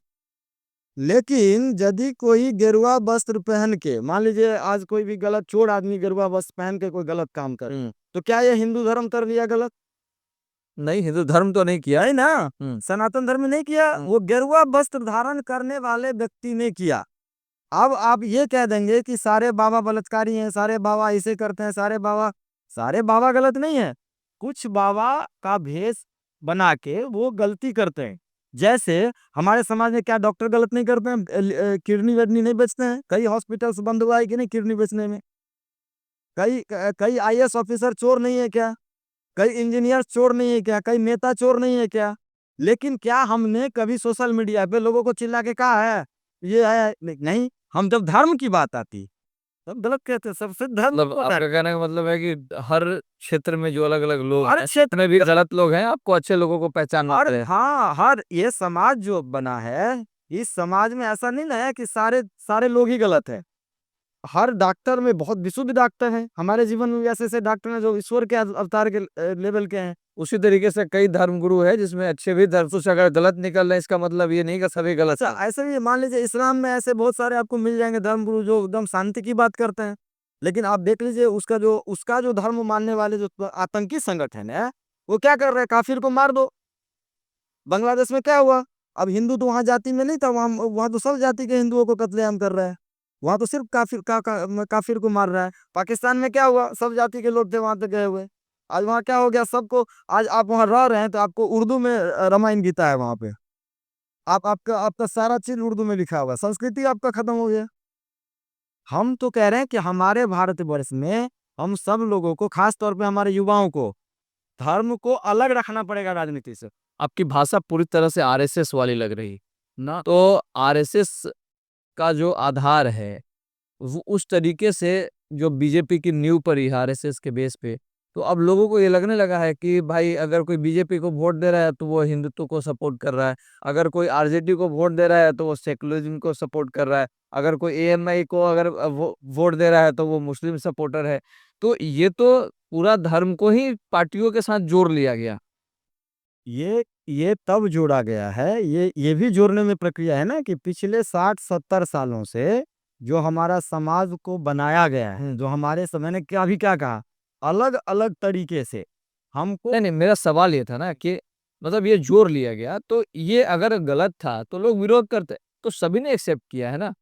लेकिन यदि कोई गेरुआ वस्त्र पहन के, मान लीजिए आज कोई भी गलत चोर आदमी गेरुआ वस्त्र पहन के कोई गलत काम करे, तो क्या ये हिंदू धर्म कर लिया गलत? नहीं, हिंदू धर्म तो नहीं किया। नहीं ना, हम्म। सनातन धर्म में नहीं किया, वो गेरुआ वस्त्र धारण करने वाले व्यक्ति ने किया। अब आप ये कह देंगे कि सारे बाबा बलात्कारी हैं, सारे बाबा ऐसे करते हैं, सारे बाबा गलत नहीं है। कुछ बाबा का भेष बना के वो गलती करते हैं। जैसे हमारे समाज में क्या डॉक्टर गलत नहीं करते हैं? किडनी विडनी नहीं बेचते हैं? कई हॉस्पिटल्स बंद हुआ है कि नहीं किडनी बेचने में? कई आईएएस ऑफिसर चोर नहीं है क्या? कई इंजीनियर चोर नहीं है क्या? कई नेता चोर नहीं है क्या? लेकिन क्या हमने कभी सोशल मीडिया पे लोगों को चिल्ला के कहा है ये है? नहीं। हम जब धर्म की बात आती तब गलत कहते हैं, सबसे धर्म मतलब को आपका कहने का मतलब है कि हर क्षेत्र में जो अलग अलग लोग हर हैं, क्षेत्र में भी गलत लोग हैं, आपको अच्छे लोगों को पहचानना हर है। हाँ हर ये समाज जो बना है, इस समाज में ऐसा नहीं ना है कि सारे सारे लोग ही गलत है। हर डॉक्टर में बहुत विशुद्ध डॉक्टर हैं, हमारे जीवन में भी ऐसे ऐसे डॉक्टर हैं जो ईश्वर के अवतार के लेवल के हैं। उसी तरीके से कई धर्मगुरु हैं जिसमें अच्छे भी धर्म से अगर गलत निकल रहे हैं, इसका मतलब ये नहीं कि सभी गलत अच्छा हैं। ऐसे भी मान लीजिए इस्लाम में ऐसे बहुत सारे आपको मिल जाएंगे धर्मगुरु जो एकदम शांति की बात करते हैं। लेकिन आप देख लीजिए उसका जो धर्म मानने वाले जो आतंकी संगठन है, वो क्या कर रहे हैं? काफिर को मार दो। बांग्लादेश में क्या हुआ? अब हिंदू तो वहां जाति में नहीं था, वहां तो सब जाति के हिंदुओं को कत्लेआम कर रहा है। वहां तो सिर्फ काफिर को मार रहा है। पाकिस्तान में क्या हुआ? सब जाति के लोग थे वहां तक गए हुए। आज वहां क्या हो गया? सबको, आज आप वहां रह रहे हैं तो आपको उर्दू में रामायण गीता है वहां पे। आपका आपका सारा चीज उर्दू में लिखा हुआ है, संस्कृति आपका खत्म हो गया। हम तो कह रहे हैं कि हमारे भारतवर्ष में हम सब लोगों को, खास तौर पे हमारे युवाओं को, धर्म को अलग रखना पड़ेगा राजनीति से। आपकी भाषा पूरी तरह से आरएसएस वाली लग रही ना। तो आरएसएस का जो आधार है वो उस तरीके से जो बीजेपी की नींव पड़ी है आरएसएस के बेस पे, तो अब लोगों को ये लगने लगा है कि भाई अगर कोई बीजेपी को वोट दे रहा है तो वो हिंदुत्व को सपोर्ट कर रहा है, अगर कोई आरजेडी को वोट दे रहा है तो वो सेकुलरिज्म को सपोर्ट कर रहा है, अगर कोई एएमआई को अगर वो वोट दे रहा है तो वो मुस्लिम सपोर्टर है। तो ये तो पूरा धर्म को ही पार्टियों के साथ जोड़ लिया गया। ये तब जोड़ा गया है, ये भी जोड़ने में प्रक्रिया है ना कि पिछले 60-70 सालों से जो हमारा समाज को बनाया गया है, जो हमारे समय ने क्या भी क्या कहा, अलग अलग तरीके से हमको। नहीं नहीं, मेरा सवाल ये था ना कि मतलब ये जोड़ लिया गया, तो ये अगर गलत था तो लोग विरोध करते, तो सभी ने एक्सेप्ट किया है ना।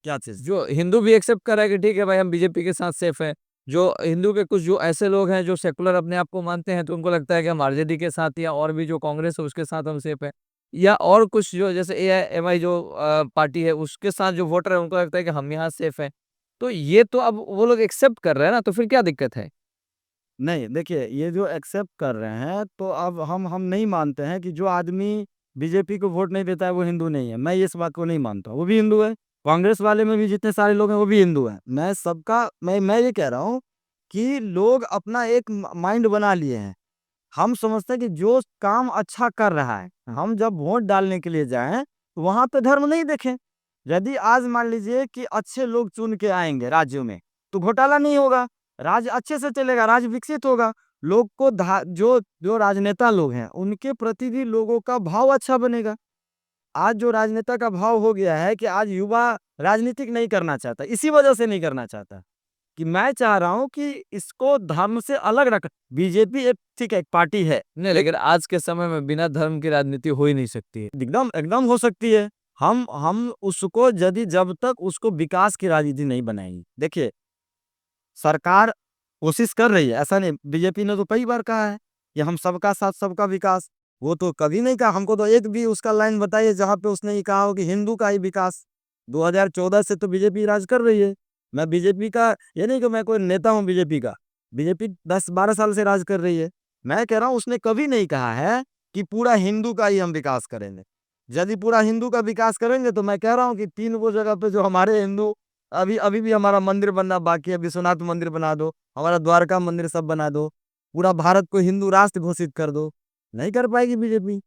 क्या चीज? जो हिंदू भी एक्सेप्ट कर रहा है कि ठीक है भाई हम बीजेपी के साथ सेफ हैं। जो हिंदू के कुछ जो ऐसे लोग हैं जो सेकुलर अपने आप को मानते हैं, तो उनको लगता है कि हम आरजेडी के साथ या और भी जो कांग्रेस है उसके साथ हम सेफ हैं। या और कुछ जो जैसे एआईएमआई जो पार्टी है उसके साथ जो वोटर है उनको लगता है कि हम यहाँ सेफ हैं। तो ये तो अब वो लोग एक्सेप्ट कर रहे हैं ना, तो फिर क्या दिक्कत है? नहीं, देखिए ये जो एक्सेप्ट कर रहे हैं, तो अब हम नहीं मानते हैं कि जो आदमी बीजेपी को वोट नहीं देता है वो हिंदू नहीं है। मैं इस बात को नहीं मानता, वो भी हिंदू है। कांग्रेस वाले में भी जितने सारे लोग हैं वो भी हिंदू हैं। मैं ये कह रहा हूँ कि लोग अपना एक माइंड बना लिए हैं। हम समझते हैं कि जो काम अच्छा कर रहा है, हम जब वोट डालने के लिए जाएं तो वहां पे धर्म नहीं देखें। यदि आज मान लीजिए कि अच्छे लोग चुन के आएंगे राज्यों में, तो घोटाला नहीं होगा, राज्य अच्छे से चलेगा, राज्य विकसित होगा। लोग को जो जो राजनेता लोग हैं उनके प्रति भी लोगों का भाव अच्छा बनेगा। आज जो राजनेता का भाव हो गया है कि आज युवा राजनीतिक नहीं करना चाहता, इसी वजह से नहीं करना चाहता कि मैं चाह रहा हूं कि इसको धर्म से अलग रख। बीजेपी एक, ठीक है, एक पार्टी है, नहीं, लेकिन आज के समय में बिना धर्म की राजनीति हो ही नहीं सकती है। एकदम एकदम हो सकती है। हम उसको, यदि जब तक उसको विकास की राजनीति नहीं बनाएंगे, देखिए सरकार कोशिश कर रही है, ऐसा नहीं, बीजेपी ने तो कई बार कहा है कि हम सबका साथ सबका विकास। वो तो कभी नहीं कहा, हमको तो एक भी उसका लाइन बताइए जहां पे उसने ये कहा हो कि हिंदू का ही विकास। 2014 से तो बीजेपी राज कर रही है। मैं बीजेपी का, ये नहीं कि मैं कोई नेता हूं बीजेपी का, बीजेपी 10-12 साल से राज कर रही है। मैं कह रहा हूं उसने कभी नहीं कहा है कि पूरा हिंदू का ही हम विकास करेंगे। यदि पूरा हिंदू का विकास करेंगे तो मैं कह रहा हूँ कि 3 वो जगह पे जो हमारे हिंदू, अभी अभी भी हमारा मंदिर बनना बाकी है, विश्वनाथ मंदिर बना दो, हमारा द्वारका मंदिर सब बना दो, पूरा भारत को हिंदू राष्ट्र घोषित कर दो। नहीं कर पाएगी बीजेपी।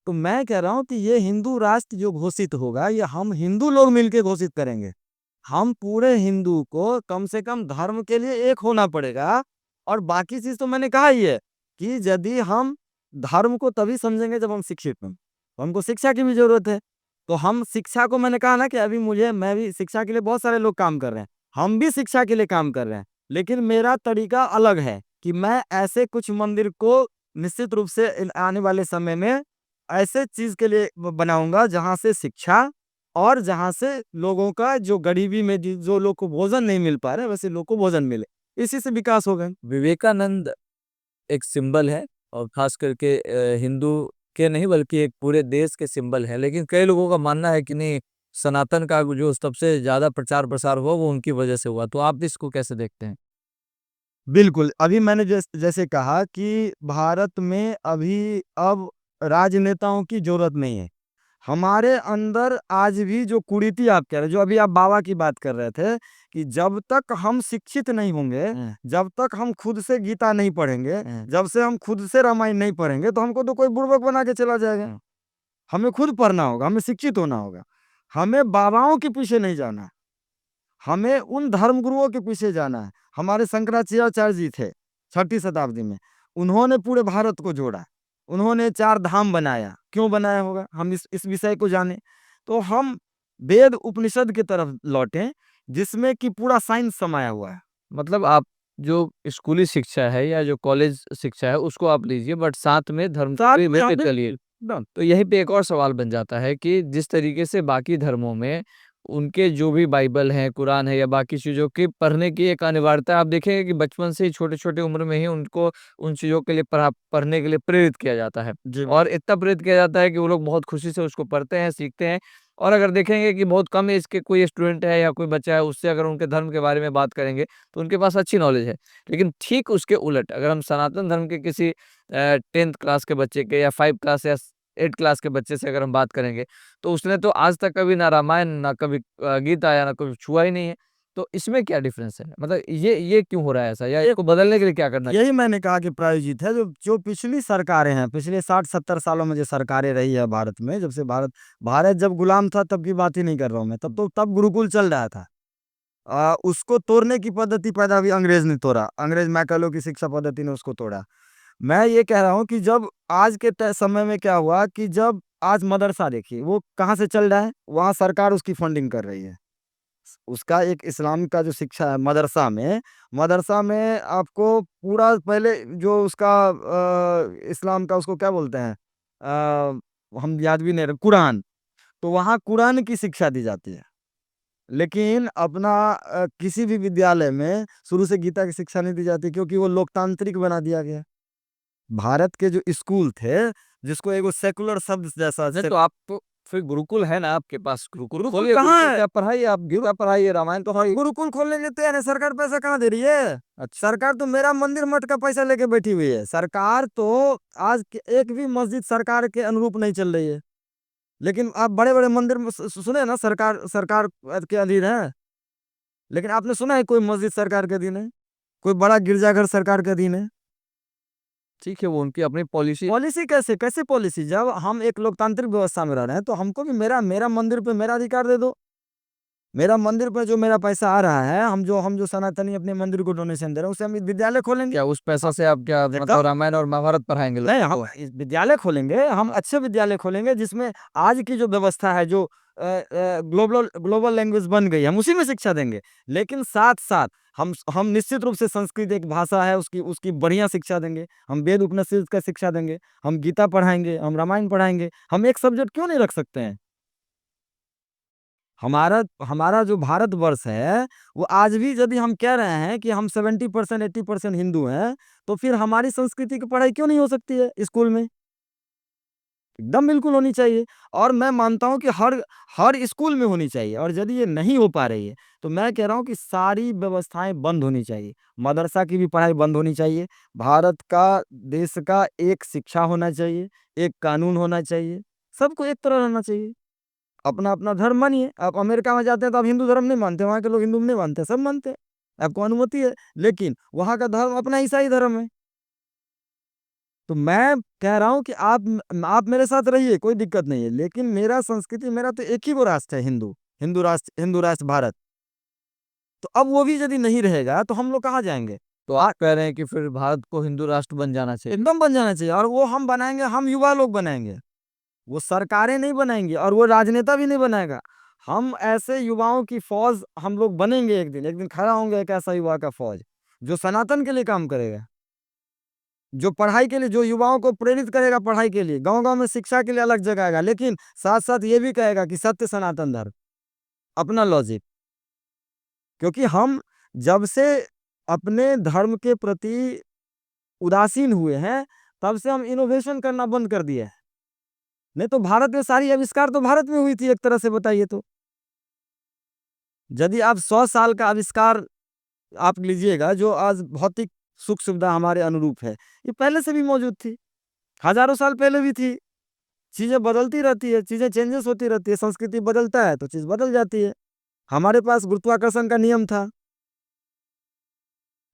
तो मैं कह रहा हूँ कि ये हिंदू राष्ट्र जो घोषित होगा, ये हम हिंदू लोग मिलके घोषित करेंगे। हम पूरे हिंदू को कम से कम धर्म के लिए एक होना पड़ेगा। और बाकी चीज तो मैंने कहा ही है कि यदि हम धर्म को तभी समझेंगे जब हम शिक्षित हों, तो हमको शिक्षा की भी जरूरत है। तो हम शिक्षा को, मैंने कहा ना कि अभी मैं भी शिक्षा के लिए, बहुत सारे लोग काम कर रहे हैं, हम भी शिक्षा के लिए काम कर रहे हैं, लेकिन मेरा तरीका अलग है कि मैं ऐसे कुछ मंदिर को निश्चित रूप से आने वाले समय में ऐसे चीज के लिए बनाऊंगा जहां से शिक्षा, और जहां से लोगों का जो गरीबी में जो लोग को भोजन नहीं मिल पा रहा है, वैसे लोग को भोजन मिले, इसी से विकास होगा। विवेकानंद एक सिंबल है, और खास करके हिंदू के नहीं बल्कि एक पूरे देश के सिंबल है। लेकिन कई लोगों का मानना है कि नहीं, सनातन का जो सबसे ज्यादा प्रचार प्रसार हुआ वो उनकी वजह से हुआ। तो आप इसको कैसे देखते हैं? बिल्कुल, अभी मैंने जैसे कहा कि भारत में अभी अब राजनेताओं की जरूरत नहीं है। हमारे अंदर आज भी जो कुरीति आप कह रहे, जो अभी आप बाबा की बात कर रहे थे, कि जब तक हम शिक्षित नहीं होंगे, जब तक हम खुद से गीता नहीं पढ़ेंगे, जब से हम खुद से रामायण नहीं पढ़ेंगे, तो हमको तो कोई बुड़बक बना के चला जाएगा। हमें खुद पढ़ना होगा, हमें शिक्षित होना होगा, हमें बाबाओं के पीछे नहीं जाना है, हमें उन धर्मगुरुओं के पीछे जाना है। हमारे शंकराचार्य जी थे 6ठी शताब्दी में, उन्होंने पूरे भारत को जोड़ा, उन्होंने 4 धाम बनाया। क्यों बनाया होगा, हम इस विषय को जाने। तो हम वेद उपनिषद की तरफ लौटें, जिसमें कि पूरा साइंस समाया हुआ है। मतलब आप जो स्कूली शिक्षा है या जो कॉलेज शिक्षा है उसको आप लीजिए, बट साथ में धर्म को साथ भी में लेके हमें चलिए। तो यहीं पे एक और सवाल बन जाता है कि जिस तरीके से बाकी धर्मों में उनके जो भी बाइबल है, कुरान है या बाकी चीज़ों की पढ़ने की एक अनिवार्यता, आप देखेंगे कि बचपन से ही छोटे-छोटे उम्र में ही उनको उन चीज़ों के लिए पढ़ने के लिए प्रेरित किया जाता है। जी। और इतना प्रेरित किया जाता है कि वो लोग बहुत खुशी से उसको पढ़ते हैं, सीखते हैं। और अगर देखेंगे कि बहुत कम एज के कोई स्टूडेंट है या कोई बच्चा है, उससे अगर उनके धर्म के बारे में बात करेंगे, तो उनके पास अच्छी नॉलेज है। लेकिन ठीक उसके उलट अगर हम सनातन धर्म के किसी 10th क्लास के बच्चे के या 5 क्लास या 8 क्लास के बच्चे से अगर हम बात करेंगे, तो उसने तो आज तक कभी ना रामायण, ना कभी गीता या ना कभी छुआ ही नहीं है। तो इसमें क्या डिफरेंस है? मतलब ये क्यों हो रहा है ऐसा, या इसको बदलने के लिए क्या करना यही मैंने कहा कि प्रायोजित है, जो जो पिछली सरकारें हैं, पिछले 60-70 सालों में जो सरकारें रही है भारत में, जब से भारत भारत जब गुलाम था, तब की बात ही नहीं कर रहा हूँ मैं, तब गुरुकुल चल रहा था। उसको तोड़ने की पद्धति पैदा हुई, अंग्रेज ने तोड़ा, अंग्रेज मैकालो की शिक्षा पद्धति ने उसको तोड़ा। मैं ये कह रहा हूँ कि जब आज के समय में क्या हुआ कि जब आज मदरसा देखिए वो कहाँ से चल रहा है, वहाँ सरकार उसकी फंडिंग कर रही है। उसका एक इस्लाम का जो शिक्षा है मदरसा में आपको पूरा पहले जो उसका इस्लाम का उसको क्या बोलते हैं, हम याद भी नहीं रहे, कुरान। तो वहाँ कुरान की शिक्षा दी जाती है, लेकिन अपना किसी भी विद्यालय में शुरू से गीता की शिक्षा नहीं दी जाती, क्योंकि वो लोकतांत्रिक बना दिया गया। भारत के जो स्कूल थे, जिसको एगो सेकुलर शब्द जैसा नहीं, तो आप तो फिर गुरुकुल है ना आपके पास, गुरुकुल खोलिए, कहाँ गुरुकुल है? क्या पढ़ाइए, आप गीता पढ़ाइए, रामायण तो पढ़ाइए। गुरुकुल खोलने के तैयार है, सरकार पैसा कहाँ दे रही है? अच्छा। सरकार तो मेरा मंदिर मठ का पैसा लेके बैठी हुई है। सरकार तो आज एक भी मस्जिद सरकार के अनुरूप नहीं चल रही है। लेकिन आप बड़े बड़े मंदिर में सुने ना, सरकार सरकार के अधीन है। लेकिन आपने सुना है कोई मस्जिद सरकार के अधीन है, कोई बड़ा गिरजाघर सरकार के अधीन है? ठीक है, वो उनकी अपनी पॉलिसी। पॉलिसी कैसे कैसे पॉलिसी? जब हम एक लोकतांत्रिक व्यवस्था में रह रहे हैं, तो हमको भी मेरा मेरा मंदिर पे मेरा अधिकार दे दो। मेरा मंदिर पे जो मेरा पैसा आ रहा है, हम जो सनातनी अपने मंदिर को डोनेशन दे रहे हैं, उससे हम विद्यालय खोलेंगे। क्या उस पैसा से आप क्या मतलब एकदम रामायण और महाभारत पढ़ाएंगे लोग? नहीं, हम इस विद्यालय खोलेंगे, हम अच्छे विद्यालय खोलेंगे, जिसमें आज की जो व्यवस्था है, जो ग्लोबल ग्लोबल लैंग्वेज बन गई, हम उसी में शिक्षा देंगे। लेकिन साथ साथ हम निश्चित रूप से संस्कृत एक भाषा है, उसकी उसकी बढ़िया शिक्षा देंगे। हम वेद उपनिषद का शिक्षा देंगे, हम गीता पढ़ाएंगे, हम रामायण पढ़ाएंगे। हम एक सब्जेक्ट क्यों नहीं रख सकते हैं? हमारा हमारा जो भारतवर्ष है, वो आज भी यदि हम कह रहे हैं कि हम 70% 80% हिंदू हैं, तो फिर हमारी संस्कृति की पढ़ाई क्यों नहीं हो सकती है स्कूल में? एकदम बिल्कुल होनी चाहिए। और मैं मानता हूँ कि हर हर स्कूल में होनी चाहिए। और यदि ये नहीं हो पा रही है, तो मैं कह रहा हूँ कि सारी व्यवस्थाएं बंद होनी चाहिए। मदरसा की भी पढ़ाई बंद होनी चाहिए। भारत का, देश का एक शिक्षा होना चाहिए, एक कानून होना चाहिए, सबको एक तरह रहना चाहिए। अपना अपना धर्म मानिए। आप अमेरिका में जाते हैं तो आप हिंदू धर्म नहीं मानते, वहाँ के लोग हिंदू नहीं मानते, सब मानते हैं, आपको अनुमति है। लेकिन वहाँ का धर्म अपना ईसाई धर्म है। तो मैं कह रहा हूँ कि आप मेरे साथ रहिए, कोई दिक्कत नहीं है, लेकिन मेरा संस्कृति, मेरा तो एक ही वो राष्ट्र है, हिंदू राष्ट्र भारत। तो अब वो भी यदि नहीं रहेगा तो हम लोग कहाँ जाएंगे? तो आप कह रहे हैं कि फिर भारत को हिंदू राष्ट्र बन जाना चाहिए। एकदम बन जाना चाहिए, और वो हम बनाएंगे, हम युवा लोग बनाएंगे, वो सरकारें नहीं बनाएंगी और वो राजनेता भी नहीं बनाएगा। हम ऐसे युवाओं की फौज हम लोग बनेंगे, एक दिन खड़ा होंगे एक ऐसा युवा का फौज जो सनातन के लिए काम करेगा, जो पढ़ाई के लिए, जो युवाओं को प्रेरित करेगा पढ़ाई के लिए, गांव गांव में शिक्षा के लिए अलग जगाएगा, लेकिन साथ साथ ये भी कहेगा कि सत्य सनातन धर्म, अपना लॉजिक। क्योंकि हम जब से अपने धर्म के प्रति उदासीन हुए हैं, तब से हम इनोवेशन करना बंद कर दिए हैं। नहीं तो भारत में सारी आविष्कार तो भारत में हुई थी एक तरह से, बताइए तो। यदि आप 100 साल का आविष्कार आप लीजिएगा, जो आज भौतिक सुख सुविधा हमारे अनुरूप है, ये पहले से भी मौजूद थी, हजारों साल पहले भी थी। चीजें बदलती रहती है, चीजें चेंजेस होती रहती है, संस्कृति बदलता है तो चीज बदल जाती है। हमारे पास गुरुत्वाकर्षण का नियम था,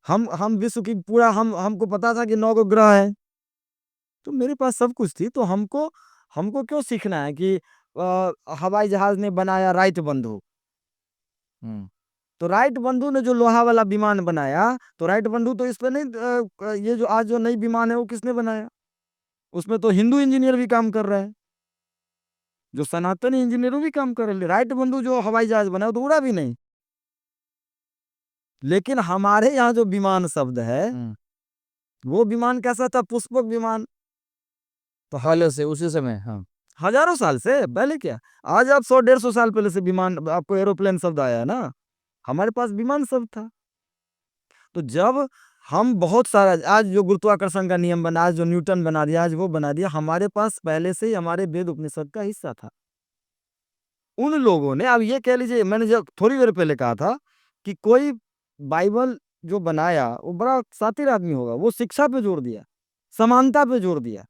हम विश्व की पूरा हमको पता था कि 9 ग्रह है, तो मेरे पास सब कुछ थी। तो हमको हमको क्यों सीखना है कि हवाई जहाज ने बनाया राइट बंधु, हम्म। तो राइट बंधु ने जो लोहा वाला विमान बनाया, तो राइट बंधु तो इस पे नहीं, ये जो आज जो नई विमान है वो किसने बनाया? उसमें तो हिंदू इंजीनियर भी काम कर रहे हैं, जो सनातनी इंजीनियर भी काम कर रहे हैं। राइट बंधु जो हवाई जहाज बनाया वो तो उड़ा भी नहीं। लेकिन हमारे यहाँ जो विमान शब्द है, हम्म। वो विमान कैसा था? पुष्पक विमान। तो पहले से उसी समय, हाँ। हजारों साल से पहले क्या, आज आप 100-150 साल पहले से विमान, आपको एरोप्लेन शब्द आया है ना, हमारे पास विमान शब्द था। तो जब हम बहुत सारा, आज जो गुरुत्वाकर्षण का नियम बना, आज जो न्यूटन बना दिया, आज वो बना दिया, हमारे पास पहले से ही हमारे वेद उपनिषद का हिस्सा था। उन लोगों ने, अब ये कह लीजिए, मैंने जब थोड़ी देर पहले कहा था कि कोई बाइबल जो बनाया वो बड़ा शातिर आदमी होगा, वो शिक्षा पे जोर दिया, समानता पे जोर दिया।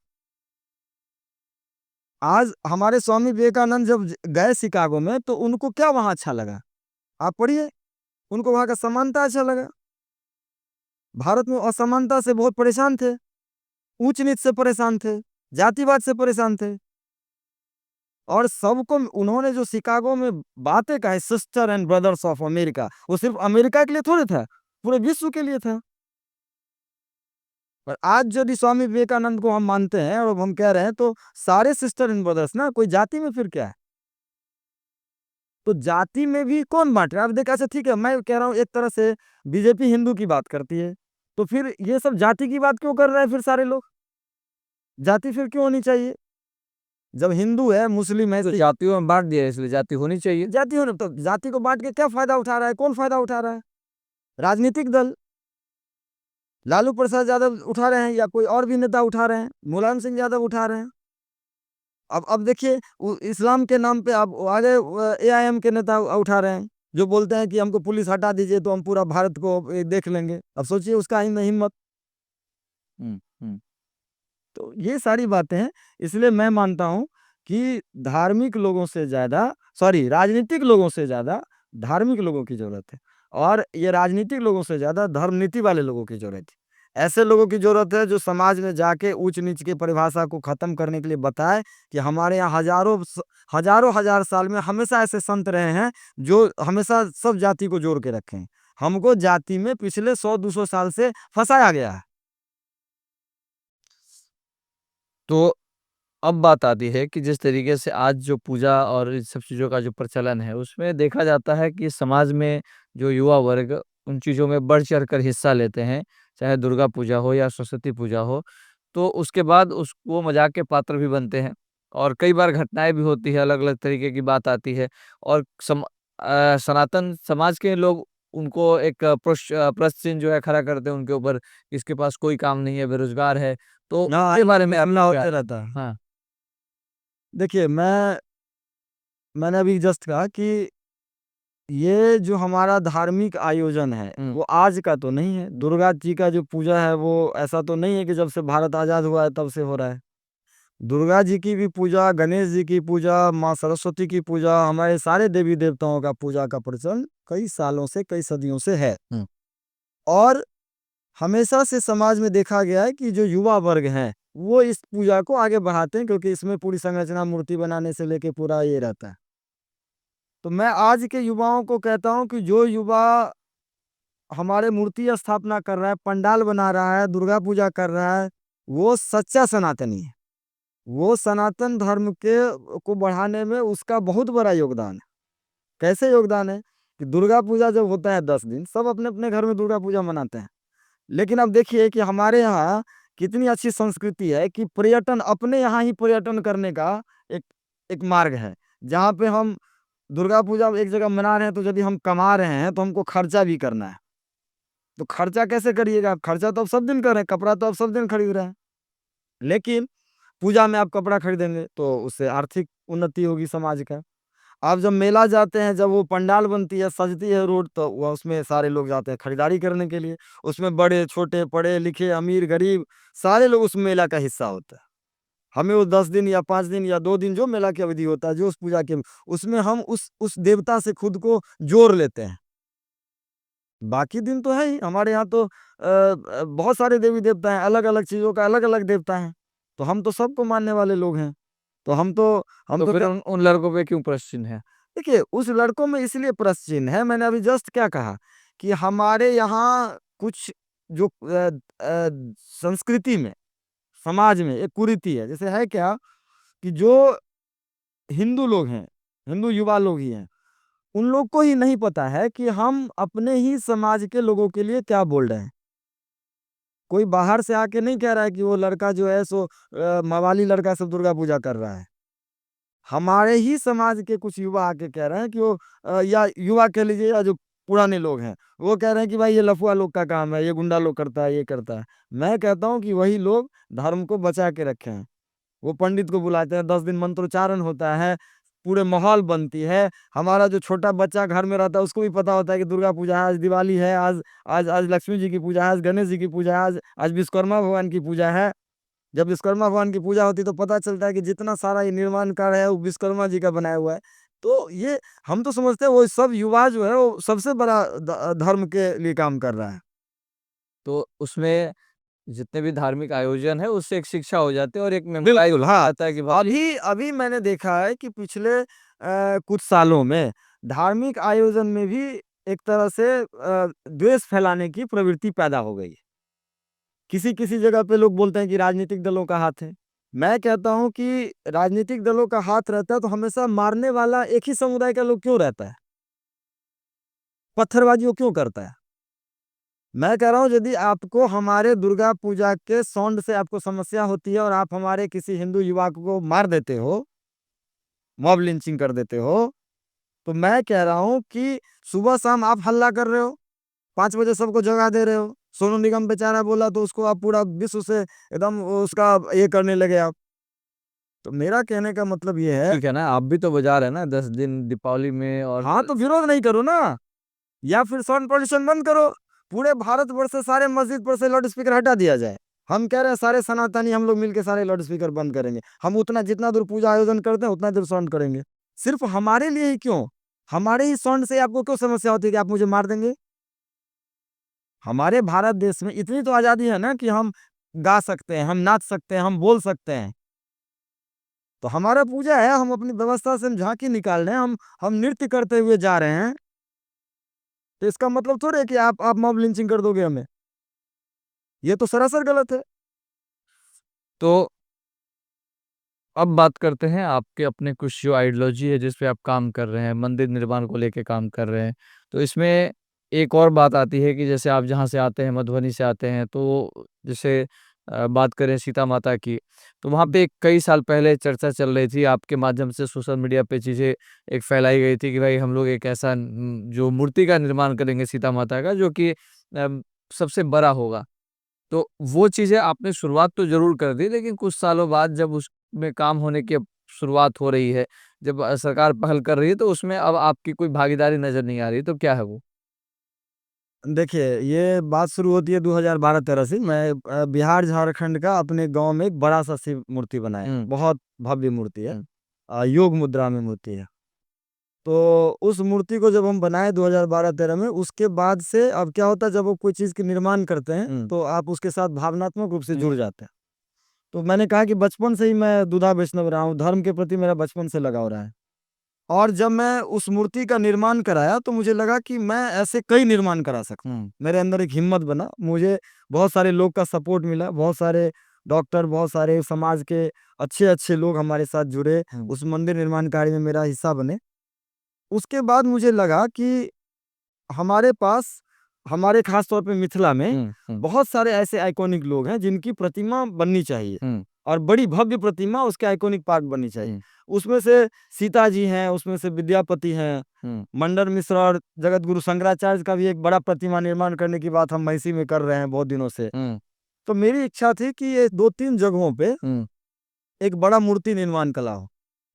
आज हमारे स्वामी विवेकानंद जब गए शिकागो में, तो उनको क्या वहां अच्छा लगा? आप पढ़िए, उनको वहां का समानता अच्छा लगा। भारत में असमानता से बहुत परेशान थे, ऊंच नीच से परेशान थे, जातिवाद से परेशान थे, और सबको उन्होंने जो शिकागो में बातें कही, sister and brothers of America, वो सिर्फ अमेरिका के लिए थोड़े था, पूरे विश्व के लिए था। पर आज यदि स्वामी विवेकानंद को हम मानते हैं और हम कह रहे हैं, तो सारे सिस्टर एंड ब्रदर्स ना, कोई जाति में फिर क्या है? तो जाति में भी कौन बांट रहा है? अब देख, अच्छा ठीक है, मैं कह रहा हूँ एक तरह से बीजेपी हिंदू की बात करती है, तो फिर ये सब जाति की बात क्यों कर रहे हैं? फिर सारे लोग जाति फिर क्यों होनी चाहिए? जब हिंदू है, मुस्लिम है, तो जातियों में बांट दिया है, इसलिए जाति होनी चाहिए। जाति होने, तो जाति को बांट के क्या फायदा उठा रहा है? कौन फायदा उठा रहा है? राजनीतिक दल, लालू प्रसाद यादव उठा रहे हैं, या कोई और भी नेता उठा रहे हैं, मुलायम सिंह यादव उठा रहे हैं। अब देखिए, इस्लाम के नाम पे अब आगे एआईएम के नेता उठा रहे हैं, जो बोलते हैं कि हमको पुलिस हटा दीजिए तो हम पूरा भारत को देख लेंगे। अब सोचिए उसका हिम्मत। हम्म। हम्म। तो ये सारी बातें हैं। इसलिए मैं मानता हूं कि धार्मिक लोगों से ज्यादा, सॉरी, राजनीतिक लोगों से ज्यादा धार्मिक लोगों की जरूरत है, और ये राजनीतिक लोगों से ज्यादा धर्म नीति वाले लोगों की जरूरत है। ऐसे लोगों की जरूरत है जो समाज में जाके ऊंच नीच की परिभाषा को खत्म करने के लिए बताए कि हमारे यहाँ हजारों हजार साल में हमेशा ऐसे संत रहे हैं जो हमेशा सब जाति को जोड़ के रखे हैं। हमको जाति में पिछले 100-200 साल से फंसाया गया है। तो अब बात आती है कि जिस तरीके से आज जो पूजा और इस सब चीज़ों का जो प्रचलन है, उसमें देखा जाता है कि समाज में जो युवा वर्ग उन चीज़ों में बढ़-चढ़ कर हिस्सा लेते हैं, चाहे दुर्गा पूजा हो या सरस्वती पूजा हो, तो उसके बाद वो मज़ाक के पात्र भी बनते हैं, और कई बार घटनाएँ भी होती हैं, अलग-अलग तरीके की बात आती है, और सनातन समाज के लोग उनको एक प्रश्न चिन्ह जो है खड़ा करते हैं उनके ऊपर, इसके पास कोई काम नहीं है, बेरोज़गार है, तो हाँ, इसके बारे में आप हमला क्या? होते रहता है। हाँ। देखिए, मैंने अभी जस्ट कहा कि ये जो हमारा धार्मिक आयोजन है, हुँ। वो आज का तो नहीं है। दुर्गा जी का जो पूजा है, वो ऐसा तो नहीं है कि जब से भारत आजाद हुआ है तब से हो रहा है। दुर्गा जी की भी पूजा, गणेश जी की पूजा, माँ सरस्वती की पूजा, हमारे सारे देवी देवताओं का पूजा का प्रचलन कई सालों से, कई सदियों से है। हुँ। और हमेशा से समाज में देखा गया है कि जो युवा वर्ग हैं, वो इस पूजा को आगे बढ़ाते हैं, क्योंकि इसमें पूरी संरचना मूर्ति बनाने से लेके पूरा ये रहता है। तो मैं आज के युवाओं को कहता हूँ कि जो युवा हमारे मूर्ति स्थापना कर रहा है, पंडाल बना रहा है, दुर्गा पूजा कर रहा है, वो सच्चा सनातनी है। वो सनातन धर्म के को बढ़ाने में उसका बहुत बड़ा योगदान है। कैसे योगदान है कि दुर्गा पूजा जब होता है 10 दिन, सब अपने अपने घर में दुर्गा पूजा मनाते हैं। लेकिन अब देखिए कि हमारे यहाँ कितनी अच्छी संस्कृति है कि पर्यटन, अपने यहाँ ही पर्यटन करने का एक एक मार्ग है, जहाँ पे हम दुर्गा पूजा एक जगह मना रहे हैं, तो यदि हम कमा रहे हैं तो हमको खर्चा भी करना है। तो खर्चा कैसे करिएगा? खर्चा तो आप सब दिन कर रहे हैं, कपड़ा तो आप सब दिन खरीद रहे हैं। लेकिन पूजा में आप कपड़ा खरीदेंगे तो उससे आर्थिक उन्नति होगी समाज का। आप जब मेला जाते हैं, जब वो पंडाल बनती है, सजती है रोड, तो वह उसमें सारे लोग जाते हैं खरीदारी करने के लिए। उसमें बड़े छोटे, पढ़े लिखे, अमीर गरीब, सारे लोग उस मेला का हिस्सा होते हैं। हमें वो 10 दिन या 5 दिन या 2 दिन जो मेला की अवधि होता है, जो उस पूजा के, उसमें हम उस देवता से खुद को जोड़ लेते हैं। बाकी दिन तो है ही हमारे यहाँ तो बहुत सारे देवी देवता हैं, अलग अलग चीज़ों का अलग अलग देवता हैं। तो हम तो सबको मानने वाले लोग हैं। तो हम तो तो फिर उन लड़कों पे क्यों प्रश्न है? देखिए, उस लड़कों में इसलिए प्रश्न चिन्ह है, मैंने अभी जस्ट क्या कहा कि हमारे यहाँ कुछ जो संस्कृति में, समाज में एक कुरीति है। जैसे है क्या कि जो हिंदू लोग हैं, हिंदू युवा लोग ही हैं, उन लोग को ही नहीं पता है कि हम अपने ही समाज के लोगों के लिए क्या बोल रहे हैं। कोई बाहर से आके नहीं कह रहा है कि वो लड़का जो है सो मवाली लड़का सब दुर्गा पूजा कर रहा है। हमारे ही समाज के कुछ युवा आके कह रहे हैं कि वो या युवा कह लीजिए या जो पुराने लोग हैं, वो कह रहे हैं कि भाई ये लफुआ लोग का काम है, ये गुंडा लोग करता है, ये करता है। मैं कहता हूँ कि वही लोग धर्म को बचा के रखे हैं। वो पंडित को बुलाते हैं, 10 दिन मंत्रोच्चारण होता है, पूरे माहौल बनती है। हमारा जो छोटा बच्चा घर में रहता है, उसको भी पता होता है कि दुर्गा पूजा है, आज दिवाली है, आज आज आज लक्ष्मी जी की पूजा है, आज गणेश जी की पूजा है, आज आज विश्वकर्मा भगवान की पूजा है। जब विश्वकर्मा भगवान की पूजा होती है तो पता चलता है कि जितना सारा ये निर्माण कार्य है वो विश्वकर्मा जी का बनाया हुआ है। तो ये हम तो समझते हैं वो सब युवा जो है वो सबसे बड़ा धर्म के लिए काम कर रहा है। तो उसमें जितने भी धार्मिक आयोजन है उससे एक शिक्षा हो जाती है और एक मेमोराइज बिल्कुल, हाँ। आता है कि भाई अभी अभी मैंने देखा है कि पिछले कुछ सालों में धार्मिक आयोजन में भी एक तरह से द्वेष फैलाने की प्रवृत्ति पैदा हो गई है। किसी-किसी जगह पे लोग बोलते हैं कि राजनीतिक दलों का हाथ है। मैं कहता हूँ कि राजनीतिक दलों का हाथ रहता है तो हमेशा मारने वाला एक ही समुदाय का लोग क्यों रहता है? पत्थरबाजी वो क्यों करता है? मैं कह रहा हूँ यदि आपको हमारे दुर्गा पूजा के सौंड से आपको समस्या होती है और आप हमारे किसी हिंदू युवा को मार देते हो, मॉब लिंचिंग कर देते हो, तो मैं कह रहा हूँ कि सुबह-शाम आप हल्ला कर रहे हो, 5 बजे सबको जगा दे रहे हो। सोनू निगम बेचारा बोला तो उसको आप पूरा विश्व से एकदम उसका ये करने लगे आप। तो मेरा कहने का मतलब ये है। ठीक है ना, आप भी तो बजा रहे हैं ना 10 दिन दीपावली में और हाँ, तो विरोध नहीं करो ना, या फिर साउंड पॉल्यूशन बंद करो। पूरे भारतवर्ष से सारे मस्जिद पर से लाउड स्पीकर हटा दिया जाए। हम कह रहे हैं सारे सनातनी हम लोग मिलके सारे लाउड स्पीकर बंद करेंगे। हम उतना जितना दूर पूजा आयोजन करते हैं उतना दूर साउंड करेंगे। सिर्फ हमारे लिए ही क्यों? हमारे ही साउंड से आपको क्यों समस्या होती है कि आप मुझे मार देंगे? हमारे भारत देश में इतनी तो आज़ादी है ना कि हम गा सकते हैं, हम नाच सकते हैं, हम बोल सकते हैं। तो हमारा पूजा है, हम अपनी व्यवस्था से हम झाँकी निकाल रहे हैं, हम नृत्य करते हुए जा रहे हैं। तो इसका मतलब थोड़ी है कि आप मॉब लिंचिंग कर दोगे हमें। ये तो सरासर गलत है। तो अब बात करते हैं आपके अपने कुछ जो आइडियोलॉजी है जिस पे आप काम कर रहे हैं, मंदिर निर्माण को लेके काम कर रहे हैं। तो इसमें एक और बात आती है कि जैसे आप जहाँ से आते हैं, मधुबनी से आते हैं, तो जैसे बात करें सीता माता की, तो वहाँ पे कई साल पहले चर्चा चल रही थी, आपके माध्यम से सोशल मीडिया पे चीज़ें एक फैलाई गई थी कि भाई हम लोग एक ऐसा जो मूर्ति का निर्माण करेंगे सीता माता का जो कि सबसे बड़ा होगा। तो वो चीज़ें आपने शुरुआत तो ज़रूर कर दी, लेकिन कुछ सालों बाद जब उसमें काम होने की अब शुरुआत हो रही है, जब सरकार पहल कर रही है, तो उसमें अब आपकी कोई भागीदारी नज़र नहीं आ रही, तो क्या है वो? देखिए, ये बात शुरू होती है 2012-13 से। मैं बिहार झारखंड का अपने गाँव में एक बड़ा-सा शिव मूर्ति बनाया। हुँ, बहुत भव्य मूर्ति है। हुँ, योग मुद्रा में मूर्ति है। तो उस मूर्ति को जब हम बनाए 2012-13 में, उसके बाद से अब क्या होता है जब वो कोई चीज़ की निर्माण करते हैं, हुँ, तो आप उसके साथ भावनात्मक रूप से हुँ, जुड़ जाते हैं। तो मैंने कहा कि बचपन से ही मैं दुधा वैष्णव रहा हूँ, धर्म के प्रति मेरा बचपन से लगाव रहा है। और जब मैं उस मूर्ति का निर्माण कराया तो मुझे लगा कि मैं ऐसे कई निर्माण करा सकता हूँ। मेरे अंदर एक हिम्मत बना, मुझे बहुत सारे लोग का सपोर्ट मिला, बहुत सारे डॉक्टर, बहुत सारे समाज के अच्छे-अच्छे लोग हमारे साथ जुड़े, उस मंदिर निर्माण कार्य में मेरा हिस्सा बने। उसके बाद मुझे लगा कि हमारे पास, हमारे खास तौर पे मिथिला में बहुत सारे ऐसे आइकॉनिक लोग हैं जिनकी प्रतिमा बननी चाहिए और बड़ी भव्य प्रतिमा उसके आइकॉनिक पार्क बननी चाहिए। उसमें से सीता जी हैं, उसमें से विद्यापति हैं, मंडन मिश्र और जगत गुरु शंकराचार्य का भी एक बड़ा प्रतिमा निर्माण करने की बात हम महिषी में कर रहे हैं बहुत दिनों से। तो मेरी इच्छा थी कि ये 2-3 जगहों पे एक बड़ा मूर्ति निर्माण कला हो।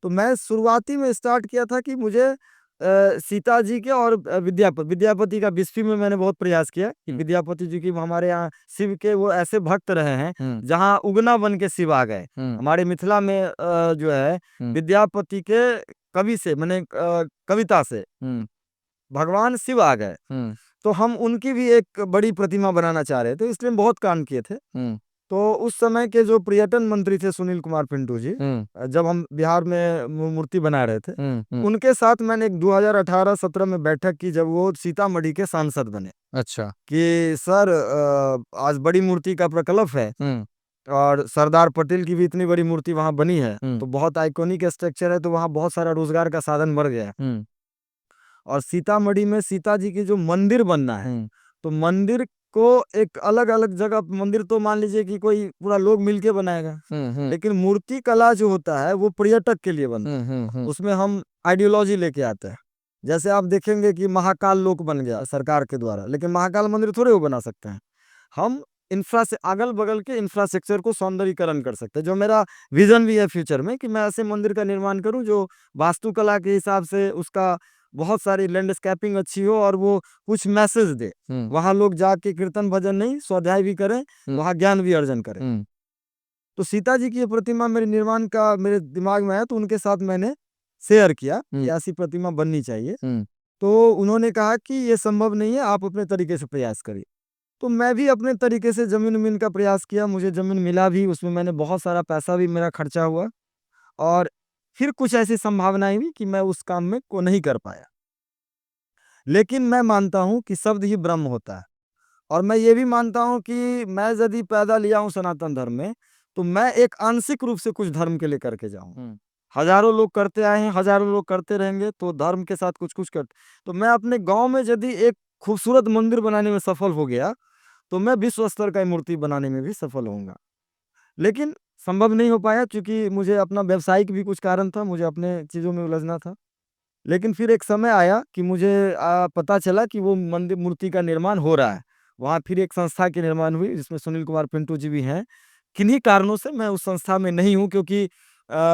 तो मैं शुरुआती में स्टार्ट किया था कि मुझे सीता जी के और विद्यापति का 20वीं में मैंने बहुत प्रयास किया कि विद्यापति जी की हमारे यहाँ शिव के वो ऐसे भक्त रहे हैं जहाँ उगना बन के शिव आ गए। हमारे मिथिला में जो है विद्यापति के कवि से मैंने कविता से भगवान शिव आ गए। तो हम उनकी भी एक बड़ी प्रतिमा बनाना चाह रहे थे, इसलिए हम बहुत काम किए थे। तो उस समय के जो पर्यटन मंत्री थे सुनील कुमार पिंटू जी, जब हम बिहार में मूर्ति बना रहे थे, उनके साथ मैंने एक 2018-17 में बैठक की जब वो सीतामढ़ी के सांसद बने। अच्छा। कि सर आज बड़ी मूर्ति का प्रकल्प है और सरदार पटेल की भी इतनी बड़ी मूर्ति वहां बनी है, तो बहुत आइकॉनिक स्ट्रक्चर है, तो वहां बहुत सारा रोजगार का साधन बढ़ गया है। और सीतामढ़ी में सीता जी की जो मंदिर बनना है, तो मंदिर को एक अलग अलग जगह, मंदिर तो मान लीजिए कि कोई पूरा लोग मिलके बनाएगा, लेकिन मूर्ति कला जो होता है वो पर्यटक के लिए बनता है। उसमें हम आइडियोलॉजी लेके आते हैं। जैसे आप देखेंगे कि महाकाल लोक बन गया सरकार के द्वारा, लेकिन महाकाल मंदिर थोड़े वो बना सकते हैं। हम अगल बगल के इंफ्रास्ट्रक्चर को सौंदर्यीकरण कर सकते हैं। जो मेरा विजन भी है फ्यूचर में कि मैं ऐसे मंदिर का निर्माण करूं जो वास्तुकला के हिसाब से उसका बहुत सारी लैंडस्केपिंग अच्छी हो और वो कुछ मैसेज दे। वहां लोग जाके कीर्तन भजन नहीं, स्वाध्याय भी करें, वहां ज्ञान भी अर्जन करें। तो सीता जी की ये प्रतिमा मेरे निर्माण का मेरे दिमाग में आया, तो उनके साथ मैंने शेयर किया कि ऐसी प्रतिमा बननी चाहिए। तो उन्होंने कहा कि ये संभव नहीं है, आप अपने तरीके से प्रयास करिए। तो मैं भी अपने तरीके से जमीन का प्रयास किया, मुझे जमीन मिला भी, उसमें मैंने बहुत सारा पैसा भी मेरा खर्चा हुआ और फिर कुछ ऐसी संभावनाएं भी कि मैं उस काम में को नहीं कर पाया। लेकिन मैं मानता हूं कि शब्द ही ब्रह्म होता है और मैं ये भी मानता हूं कि मैं यदि पैदा लिया हूं सनातन धर्म में, तो मैं एक आंशिक रूप से कुछ धर्म के लिए करके जाऊं। हजारों लोग करते आए हैं, हजारों लोग करते रहेंगे, तो धर्म के साथ कुछ कुछ करते। तो मैं अपने गांव में यदि एक खूबसूरत मंदिर बनाने में सफल हो गया, तो मैं विश्व स्तर का मूर्ति बनाने में भी सफल होऊंगा। लेकिन संभव नहीं हो पाया क्योंकि मुझे अपना व्यवसायिक भी कुछ कारण था, मुझे अपने चीजों में उलझना था। लेकिन फिर एक समय आया कि मुझे पता चला कि वो मंदिर मूर्ति का निर्माण हो रहा है। वहाँ फिर एक संस्था की निर्माण हुई जिसमें सुनील कुमार पिंटू जी भी हैं। किन्हीं कारणों से मैं उस संस्था में नहीं हूँ क्योंकि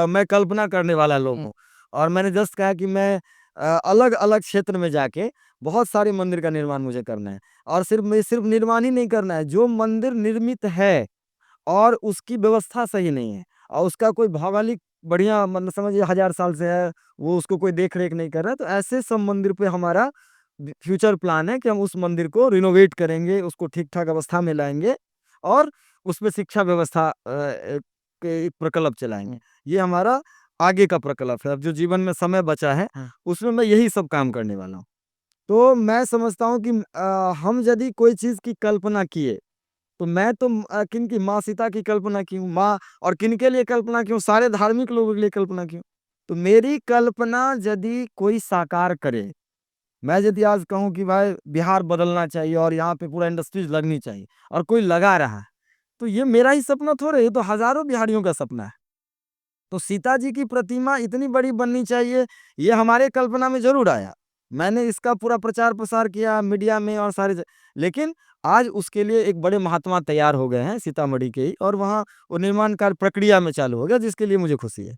मैं कल्पना करने वाला लोग हूँ और मैंने जस्ट कहा कि मैं अलग-अलग क्षेत्र में जाके बहुत सारे मंदिर का निर्माण मुझे करना है और सिर्फ निर्माण ही नहीं करना है, जो मंदिर निर्मित है और उसकी व्यवस्था सही नहीं है और उसका कोई भौगोलिक बढ़िया मतलब समझिए 1000 साल से है, वो उसको कोई देख-रेख नहीं कर रहा है, तो ऐसे सब मंदिर पे हमारा फ्यूचर प्लान है कि हम उस मंदिर को रिनोवेट करेंगे, उसको ठीक-ठाक अवस्था में लाएँगे और उसमें शिक्षा व्यवस्था के एक प्रकल्प चलाएँगे। ये हमारा आगे का प्रकल्प है। अब जो जीवन में समय बचा है, उसमें मैं यही सब काम करने वाला हूँ। तो मैं समझता हूँ कि हम यदि कोई चीज़ की कल्पना किए, तो मैं तो किनकी माँ सीता की कल्पना की हूँ, माँ और किनके लिए कल्पना की हूँ, सारे धार्मिक लोगों के लिए कल्पना की हूँ। तो मेरी कल्पना यदि कोई साकार करे, मैं यदि आज कहूँ कि भाई बिहार बदलना चाहिए और यहाँ पे पूरा इंडस्ट्रीज लगनी चाहिए और कोई लगा रहा है, तो ये मेरा ही सपना थोड़े, ये तो हज़ारों बिहारियों का सपना है। तो सीता जी की प्रतिमा इतनी बड़ी बननी चाहिए, ये हमारे कल्पना में ज़रूर आया। मैंने इसका पूरा प्रचार-प्रसार किया मीडिया में और सारे ज लेकिन आज उसके लिए एक बड़े महात्मा तैयार हो गए हैं सीतामढ़ी के ही और वहाँ वो निर्माण कार्य प्रक्रिया में चालू हो गया, जिसके लिए मुझे खुशी है।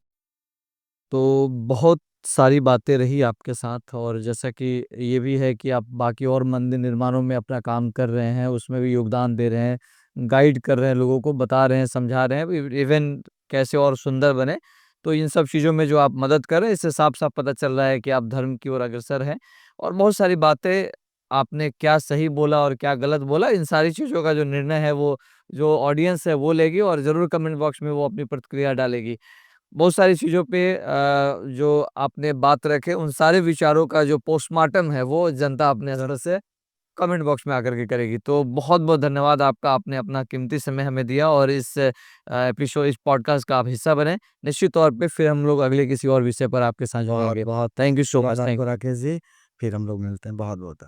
तो बहुत सारी बातें रही आपके साथ और जैसा कि ये भी है कि आप बाकी और मंदिर निर्माणों में अपना काम कर रहे हैं, उसमें भी योगदान दे रहे हैं, गाइड कर रहे हैं, लोगों को बता रहे हैं, समझा रहे हैं, इवन कैसे और सुंदर बने। तो इन सब चीज़ों में जो आप मदद कर रहे हैं, इससे साफ-साफ पता चल रहा है कि आप धर्म की ओर अग्रसर हैं और बहुत सारी बातें आपने क्या सही बोला और क्या गलत बोला, इन सारी चीज़ों का जो निर्णय है वो जो ऑडियंस है वो लेगी और ज़रूर कमेंट बॉक्स में वो अपनी प्रतिक्रिया डालेगी। बहुत सारी चीज़ों पे जो आपने बात रखे उन सारे विचारों का जो पोस्टमार्टम है वो जनता अपने तरफ से कमेंट बॉक्स में आकर के करेगी। तो बहुत-बहुत धन्यवाद आपका, आपने अपना कीमती समय हमें दिया और इस पॉडकास्ट का आप हिस्सा बने। निश्चित तौर पे फिर हम लोग अगले किसी और विषय पर आपके साथ बहुत जुड़ेंगे। बहुत थैंक यू सो धन्यवाद मच। थैंक आपको राकेश जी। फिर हम लोग मिलते हैं। बहुत-बहुत